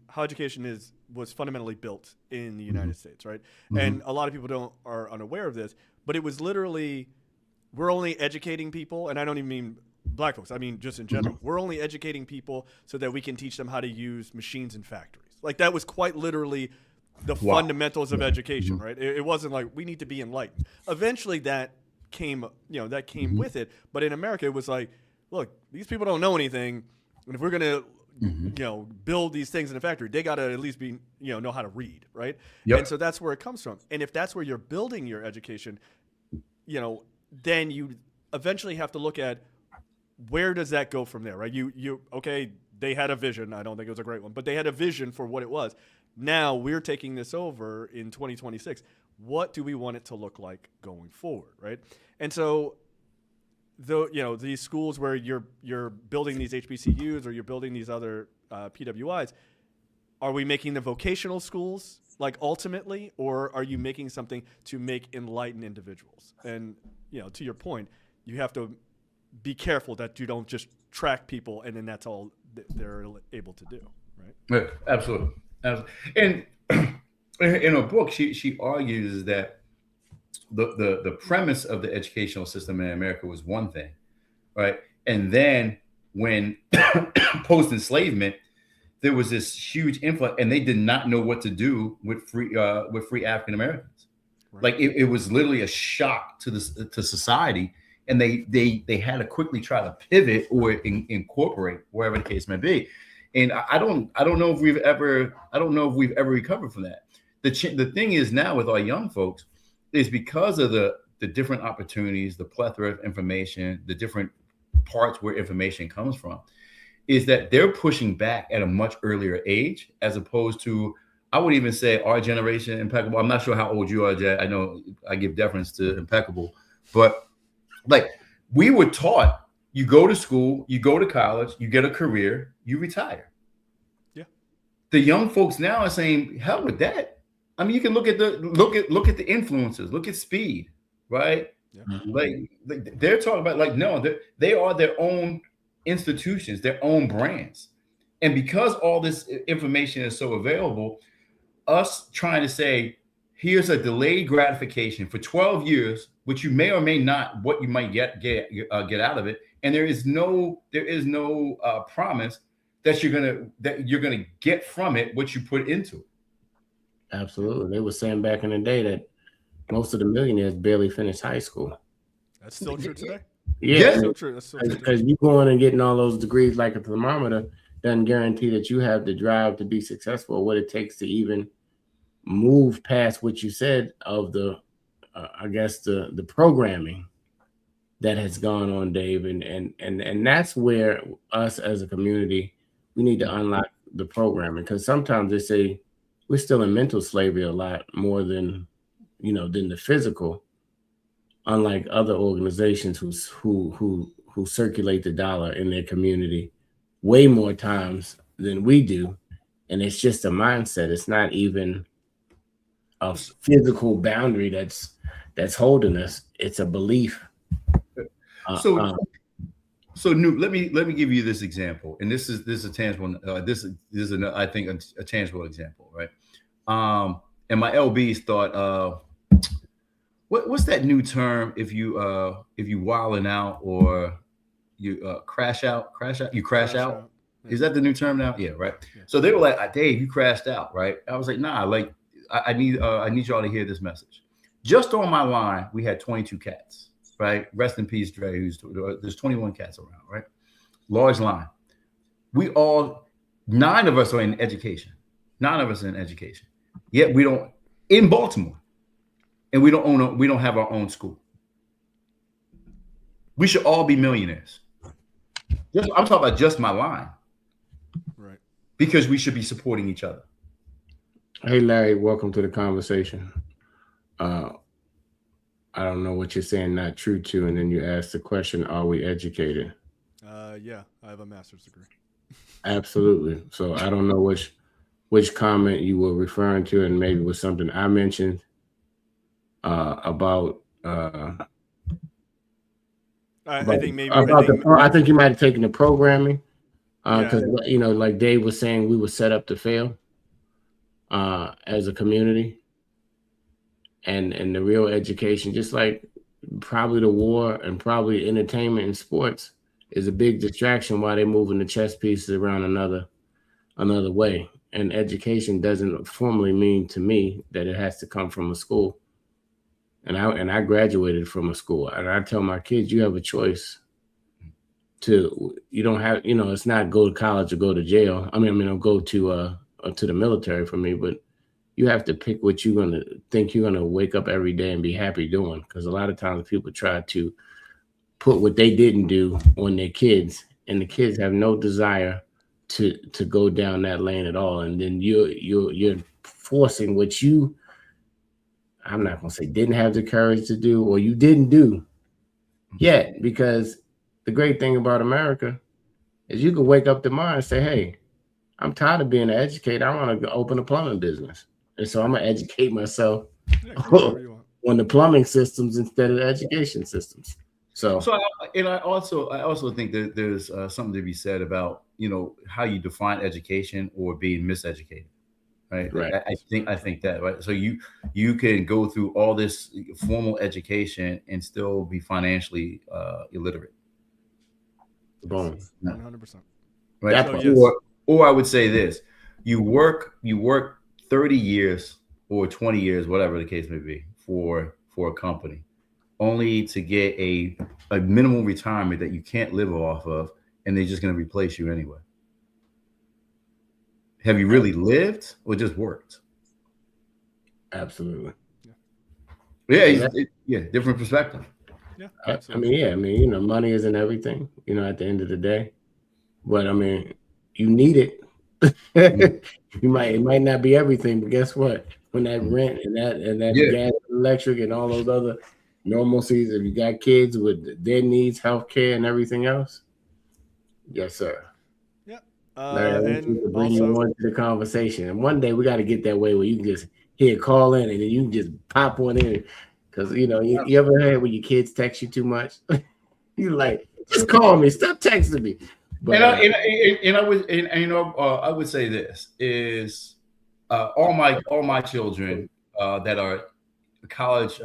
was fundamentally built in the United States, right? And a lot of people are unaware of this, but it was literally, we're only educating people, and I don't even mean Black folks, I mean just in general. We're only educating people so that we can teach them how to use machines in factories. Like that was quite literally the fundamentals of education, right? It wasn't like we need to be enlightened. Eventually that came with it, but in America it was like, look, these people don't know anything, and if we're gonna build these things in a factory, they got to at least be, know how to read, right? And so that's where it comes from. And if that's where you're building your education, then you eventually have to look at where does that go from there, right? Okay, they had a vision. I don't think it was a great one, but they had a vision for what it was. Now we're taking this over in 2026. What do we want it to look like going forward, right? And so though, you know, these schools where you're building these HBCUs or you're building these other PWIs, are we making them vocational schools, like, ultimately, or are you making something to make enlightened individuals? And, you know, to your point, you have to be careful that you don't just track people and then that's all they're able to do, right? Yeah, absolutely. And in her book, she argues that the premise of the educational system in America was one thing, right? And then when post-enslavement, there was this huge influx, and they did not know what to do with free African Americans. Right. Like it was literally a shock to society, and they had to quickly try to pivot or incorporate wherever the case may be. And I don't know if we've ever recovered from that. The thing is now with our young folks is because of the different opportunities, the plethora of information, the different parts where information comes from, is that they're pushing back at a much earlier age, as opposed to, I would even say, our generation, Impeccable. I'm not sure how old you are, Jay. I know I give deference to Impeccable, but like we were taught, you go to school, you go to college, you get a career, you retire. Yeah. The young folks now are saying, hell with that. I mean, you can look at the influences, look at Speed, right? Yeah. Like they're talking about, like, no, they are their own institutions, their own brands. And because all this information is so available, us trying to say, here's a delayed gratification for 12 years, which you may or may not, what you might get out of it. And there is no promise that you're gonna get from it what you put into it. Absolutely. They were saying back in the day that most of the millionaires barely finished high school. That's still true today. Yeah, that's so true. That's so true. Because you going and getting all those degrees like a thermometer doesn't guarantee that you have the drive to be successful, or what it takes to even move past what you said of the, I guess the programming that has gone on, Dave, and that's where us as a community, we need to unlock the programming, because sometimes they say we're still in mental slavery a lot more than the physical. Unlike other organizations who circulate the dollar in their community way more times than we do, and it's just a mindset. It's not even a physical boundary that's holding us. It's a belief. So Newt, let me give you this example, and this is a tangible. This is I think a tangible example, right? And my LBs thought, what's that new term if you wilding out or you crash out? You crash out. Yeah. Is that the new term now? Yeah, right. Yeah. So they were like, Dave, you crashed out, right? I was like, nah, like I need y'all to hear this message. Just on my line, we had 22 cats, right? Rest in peace, Dre. There's 21 cats around, right? Large line. 9 of us are in education. 9 of us are in education. Yet we don't, in Baltimore. And we don't have our own school. We should all be millionaires. I'm talking about just my line. Right. Because we should be supporting each other. Hey, Larry, welcome to the conversation. I don't know what you're saying not true to, and then you asked the question, are we educated? Yeah, I have a master's degree. Absolutely. So I don't know which comment you were referring to, and maybe it was something I mentioned. I think you might have taken the programming, because like Dave was saying, we were set up to fail as a community, and the real education, just like probably the war and probably entertainment and sports, is a big distraction while they're moving the chess pieces around another way. And education doesn't formally mean to me that it has to come from a school. And I graduated from a school, and I tell my kids, you have a choice. You don't have, it's not go to college or go to jail. Go to the military for me, but you have to pick what you're going to think you're going to wake up every day and be happy doing. Because a lot of times people try to put what they didn't do on their kids, and the kids have no desire to go down that lane at all. And then you're forcing what I'm not going to say didn't have the courage to do, or you didn't do, yet, because the great thing about America is you can wake up tomorrow and say, hey, I'm tired of being an educator. I want to open a plumbing business. And so I'm going to educate myself on the plumbing systems instead of the education systems. So I also think that there's something to be said about, how you define education or being miseducated. Right. I think that, right. So you can go through all this formal education and still be financially illiterate. Boom. 100%. Right. So, or I would say this: you work 30 years or 20 years, whatever the case may be, for a company, only to get a minimum retirement that you can't live off of, and they're just going to replace you anyway. Have you really lived or just worked? Absolutely. Yeah, different perspective. Yeah, absolutely. I mean, money isn't everything, at the end of the day. But I mean, you need it. It might not be everything, but guess what? When that rent and that gas, electric, and all those other normalcies, if you got kids with their needs, healthcare, and everything else, yes, sir. Larry, I want you to bring you on to the conversation. And one day we got to get that way where you can just call in, and then you can just pop one in. Because, you ever had when your kids text you too much? You're like, just call me. Stop texting me. But, I would say this is all my children that are college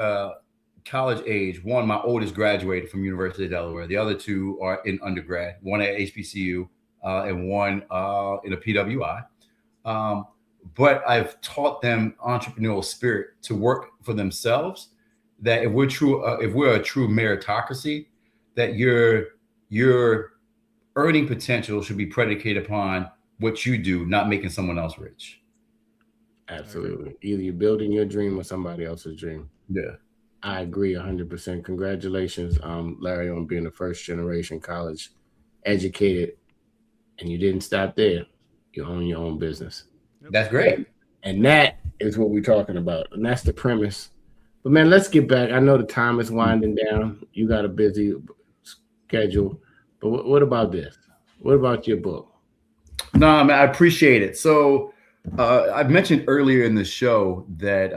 age. One, my oldest graduated from University of Delaware. The other two are in undergrad. One at HBCU. And one in a PWI. But I've taught them entrepreneurial spirit to work for themselves. That if we're a true meritocracy, that your earning potential should be predicated upon what you do, not making someone else rich. Absolutely. Either you're building your dream or somebody else's dream. Yeah. I agree 100%. Congratulations, Larry, on being a first generation college educated. And you didn't stop there. You own your own business. That's great. And that is what we're talking about. And that's the premise. But, man, let's get back. I know the time is winding down. You got a busy schedule. But what about this? What about your book? No, man, I appreciate it. So I mentioned earlier in the show that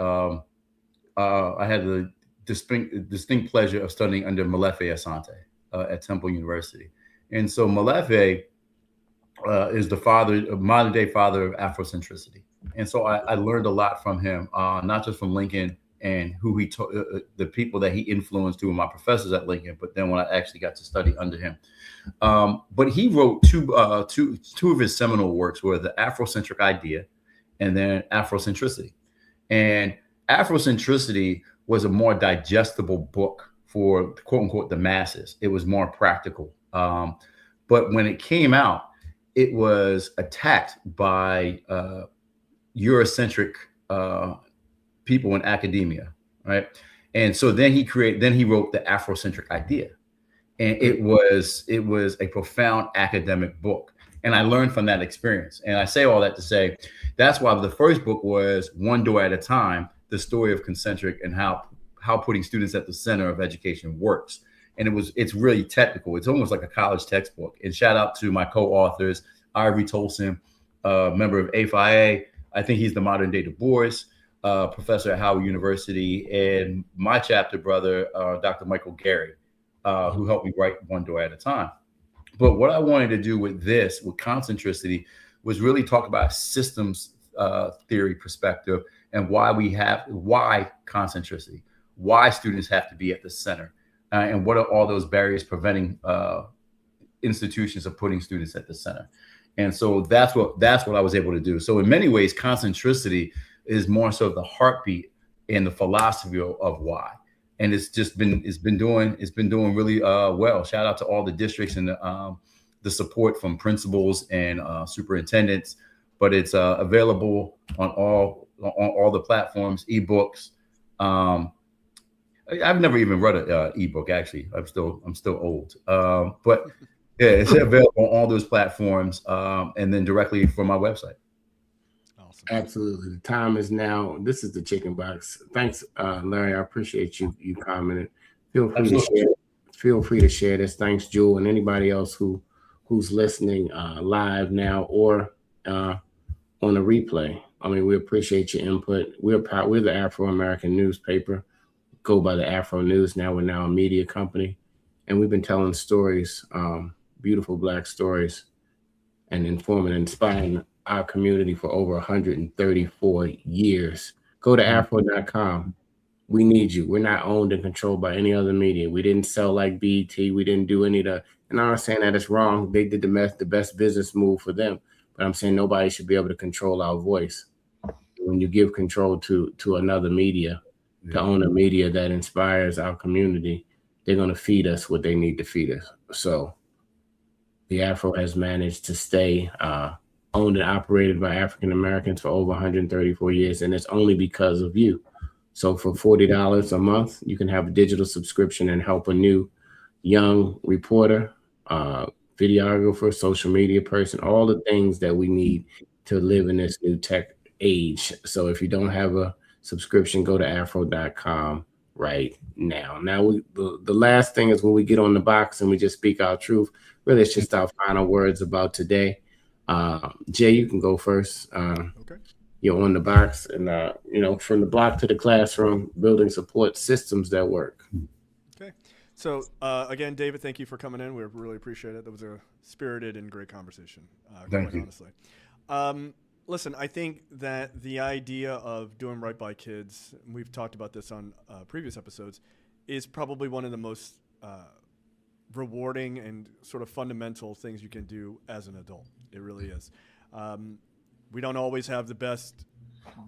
I had the distinct pleasure of studying under Molefe Asante at Temple University. And so Molefe is the modern day father of Afrocentricity. And so I learned a lot from him, not just from Lincoln and who he taught, the people that he influenced, who were my professors at Lincoln, but then when I actually got to study under him. But he wrote two of his seminal works were the Afrocentric Idea and then Afrocentricity. And Afrocentricity was a more digestible book for quote unquote the masses. It was more practical. But when it came out, it was attacked by Eurocentric people in academia, right? And so then he wrote the Afrocentric Idea, and it was a profound academic book. And I learned from that experience. And I say all that to say that's why the first book was One Door at a Time: The Story of Concentric and how putting students at the center of education works. And it's really technical. It's almost like a college textbook. And shout out to my co-authors, Ivory Tolson, member of AFIA. I think he's the modern day Du Bois, professor at Howard University, and my chapter brother, Dr. Michael Gary, who helped me write One Door at a Time. But what I wanted to do with Concentricity, was really talk about systems theory perspective and why concentricity, why students have to be at the center. And what are all those barriers preventing institutions of putting students at the center? And so that's what I was able to do. So in many ways, concentricity is more so the heartbeat and the philosophy of why. And it's been doing really well. Shout out to all the districts and the support from principals and superintendents. But it's available on all the platforms, ebooks. I've never even read an ebook, actually. I'm still old. But yeah, it's available on all those platforms and then directly from my website. Awesome. Absolutely. The time is now. This is the Chicken Box. Thanks, Larry. I appreciate you commenting. Feel free to share feel free to share this. Thanks, Jewel, and anybody else who's listening live now or on a replay. I mean, we appreciate your input. We're the Afro-American newspaper. Go by the Afro News. We're now a media company, and we've been telling stories, beautiful Black stories, and informing and inspiring our community for over 134 years. Go to afro.com. We need you. We're not owned and controlled by any other media. We didn't sell like BET. We didn't do any of the, and I'm not saying that it's wrong. They did the best business move for them, but I'm saying nobody should be able to control our voice. When you give control to another media, to own a media that inspires our community, they're going to feed us what they need to feed us. So the Afro has managed to stay owned and operated by African Americans for over 134 years, and it's only because of you. So for $40 a month, you can have a digital subscription and help a new young reporter, videographer, social media person, all the things that we need to live in this new tech age. So if you don't have a subscription, go to afro.com right now. Now, the last thing is when we get on the box and we just speak our truth. Really, it's just our final words about today. Jay, you can go first. Okay. You're on the box, and from the block to the classroom, building support systems that work. Okay. So again, David, thank you for coming in. We really appreciate it. That was a spirited and great conversation. Thank you. Honestly. Listen, I think that the idea of doing right by kids, and we've talked about this on previous episodes, is probably one of the most rewarding and sort of fundamental things you can do as an adult. It really is. We don't always have the best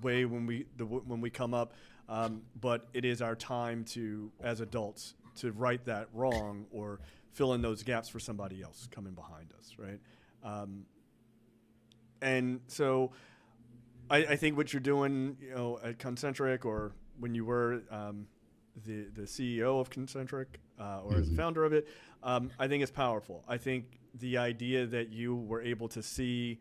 way when we come up, but it is our time to, as adults, to right that wrong or fill in those gaps for somebody else coming behind us, right? And so I think what you're doing, at Concentric, or when you were the CEO of Concentric or as a founder of it, I think it's powerful. I think the idea that you were able to see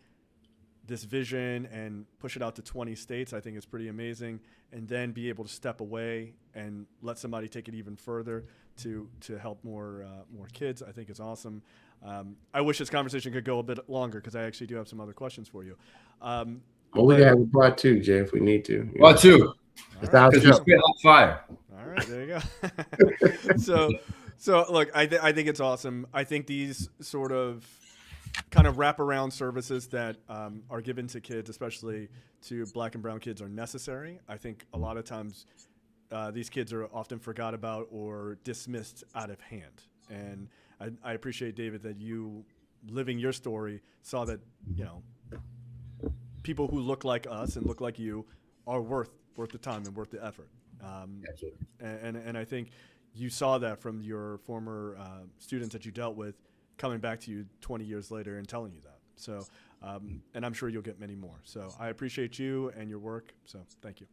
this vision and push it out to 20 states, I think is pretty amazing. And then be able to step away and let somebody take it even further to help more kids, I think is awesome. I wish this conversation could go a bit longer because I actually do have some other questions for you. We can have a part two, Jay, if we need to. Part two. Because you spit on fire. All right, there you go. So look, I think it's awesome. I think these sort of kind of wraparound services that are given to kids, especially to Black and brown kids, are necessary. I think a lot of times these kids are often forgot about or dismissed out of hand. And I appreciate, David, that you, living your story, saw that people who look like us and look like you are worth the time and worth the effort. Absolutely. And I think you saw that from your former students that you dealt with coming back to you 20 years later and telling you that. So, and I'm sure you'll get many more. So I appreciate you and your work. So thank you.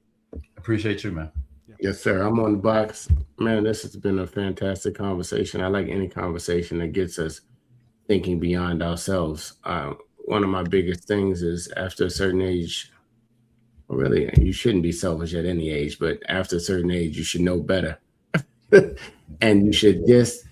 Appreciate you, man. Yeah. Yes, sir. I'm on the box. Man, this has been a fantastic conversation. I like any conversation that gets us thinking beyond ourselves. One of my biggest things is after a certain age, really, you shouldn't be selfish at any age, but after a certain age, you should know better. And you should just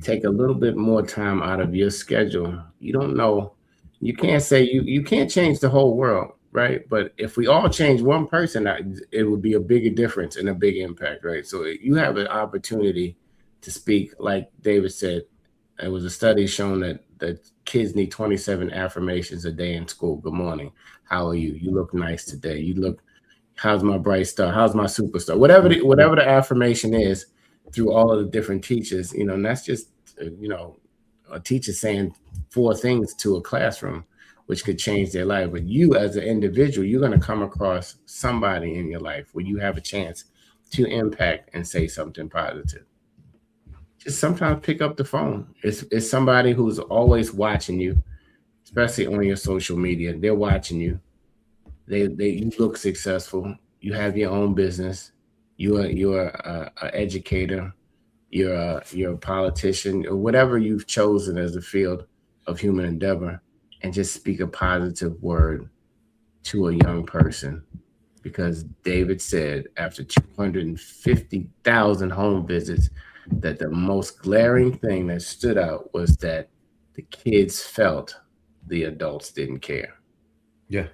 take a little bit more time out of your schedule. You don't know. You can't say you can't change the whole world, right? But if we all change one person, it would be a bigger difference and a big impact, right? So you have an opportunity to speak. Like David said, there was a study showing that kids need 27 affirmations a day in school. Good morning. How are you? You look nice today. You look, how's my bright star? How's my superstar? Whatever the affirmation is through all of the different teachers, and that's just, a teacher saying 4 things to a classroom, which could change their life. But you as an individual, you're going to come across somebody in your life where you have a chance to impact and say something positive. Just sometimes pick up the phone. It's somebody who's always watching you, especially on your social media. They're watching you. You look successful. You have your own business. You're an educator. You're a politician, or whatever you've chosen as a field of human endeavor, and just speak a positive word to a young person. Because David said after 250,000 home visits, that the most glaring thing that stood out was that the kids felt the adults didn't care. Yeah.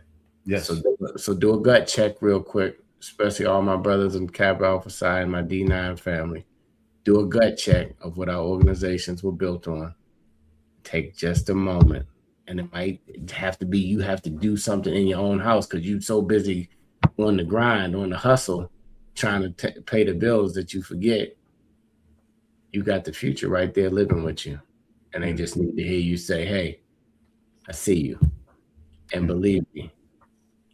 Yes. So do a gut check real quick, especially all my brothers in Kappa Alpha Psi and my D9 family. Do a gut check of what our organizations were built on. Take just a moment. And it might have to be you have to do something in your own house because you're so busy on the grind, on the hustle, trying to pay the bills that you forget you got the future right there living with you. And they just need to hear you say, hey, I see you. And believe me,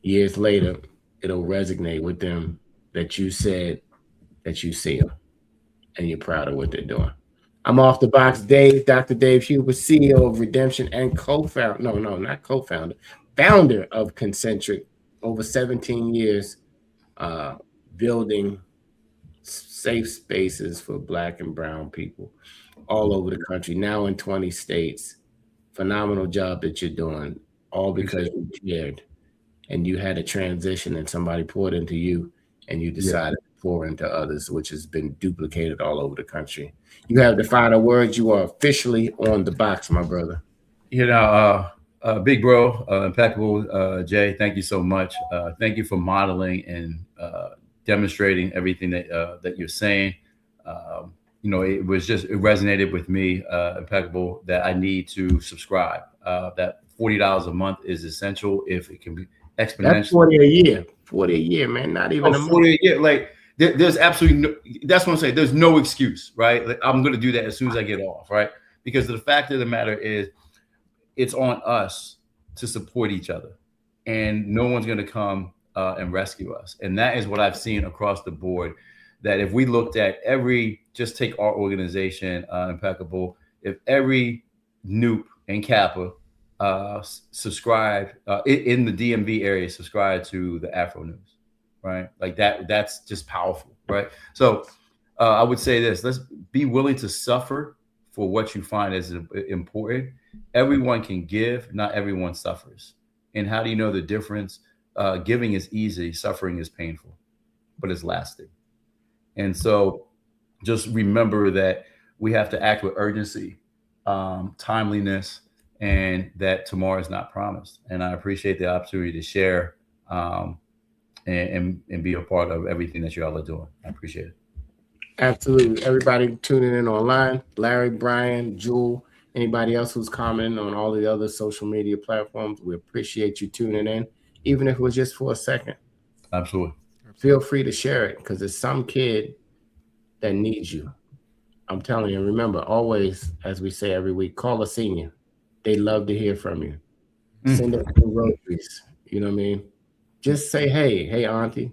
years later, it'll resonate with them that you said that you see them and you're proud of what they're doing. I'm off the box, Dave, Dr. Dave Huber, CEO of Redemption and founder of Concentric, over 17 years building safe spaces for Black and brown people all over the country, now in 20 states. Phenomenal job that you're doing, all because you cared and you had a transition and somebody poured into you and you decided to pour into others, which has been duplicated all over the country. You have the final words. You are officially on the box, my brother. You know, big bro, impeccable, Jay, thank you so much. Thank you for modeling and demonstrating everything that you're saying. You know, it resonated with me, impeccable, that I need to subscribe. That $40 a month is essential if it can be exponential. That's 40 a year. 40 a year, man. Not even a month. 40 a year. Like there's absolutely no, that's what I'm saying. There's no excuse, right? Like, I'm going to do that as soon as I get off, right? Because the fact of the matter is it's on us to support each other, and no one's going to come and rescue us. And that is what I've seen across the board, that if we looked at just take our organization, Impeccable, if every Noop and Kappa subscribe in the DMV area, subscribe to the Afro News, right? Like that's just powerful, right? So I would say this, let's be willing to suffer for what you find is important. Everyone can give, not everyone suffers. And how do you know the difference? Giving is easy, suffering is painful, but it's lasting. And so just remember that we have to act with urgency, timeliness, and that tomorrow is not promised. And I appreciate the opportunity to share and be a part of everything that you all are doing. I appreciate it. Absolutely. Everybody tuning in online, Larry, Brian, Jewel, anybody else who's commenting on all the other social media platforms, we appreciate you tuning in, even if it was just for a second. Absolutely. Feel free to share it because there's some kid that needs you. I'm telling you, remember, always, as we say every week, call a senior. They love to hear from you. Send them some groceries. You know what I mean? Just say, hey, auntie.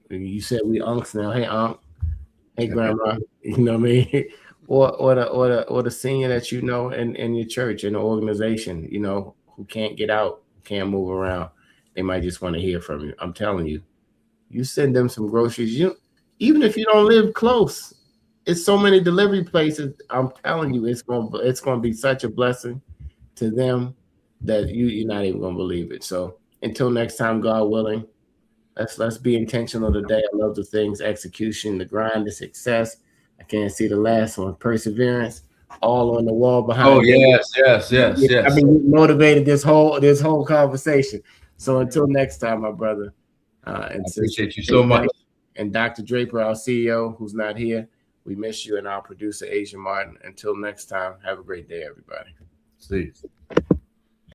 You said we unks now. Hey, unc. Hey, grandma. You know what I mean? or the senior that you know in your church, in the organization, you know, who can't get out, can't move around. They might just want to hear from you. I'm telling you, you send them some groceries. Even if you don't live close, it's so many delivery places. I'm telling you, it's gonna be such a blessing to them that you're not even gonna believe it. So until next time, God willing, let's be intentional today. I love the things, execution, the grind, the success. I can't see the last one, perseverance, all on the wall behind. Oh yes. I mean, motivated this whole conversation. So until next time, my brother. I appreciate you so much. And Dr. Draper, our CEO, who's not here, we miss you, and our producer, Asia Martin. Until next time, have a great day, everybody. See you.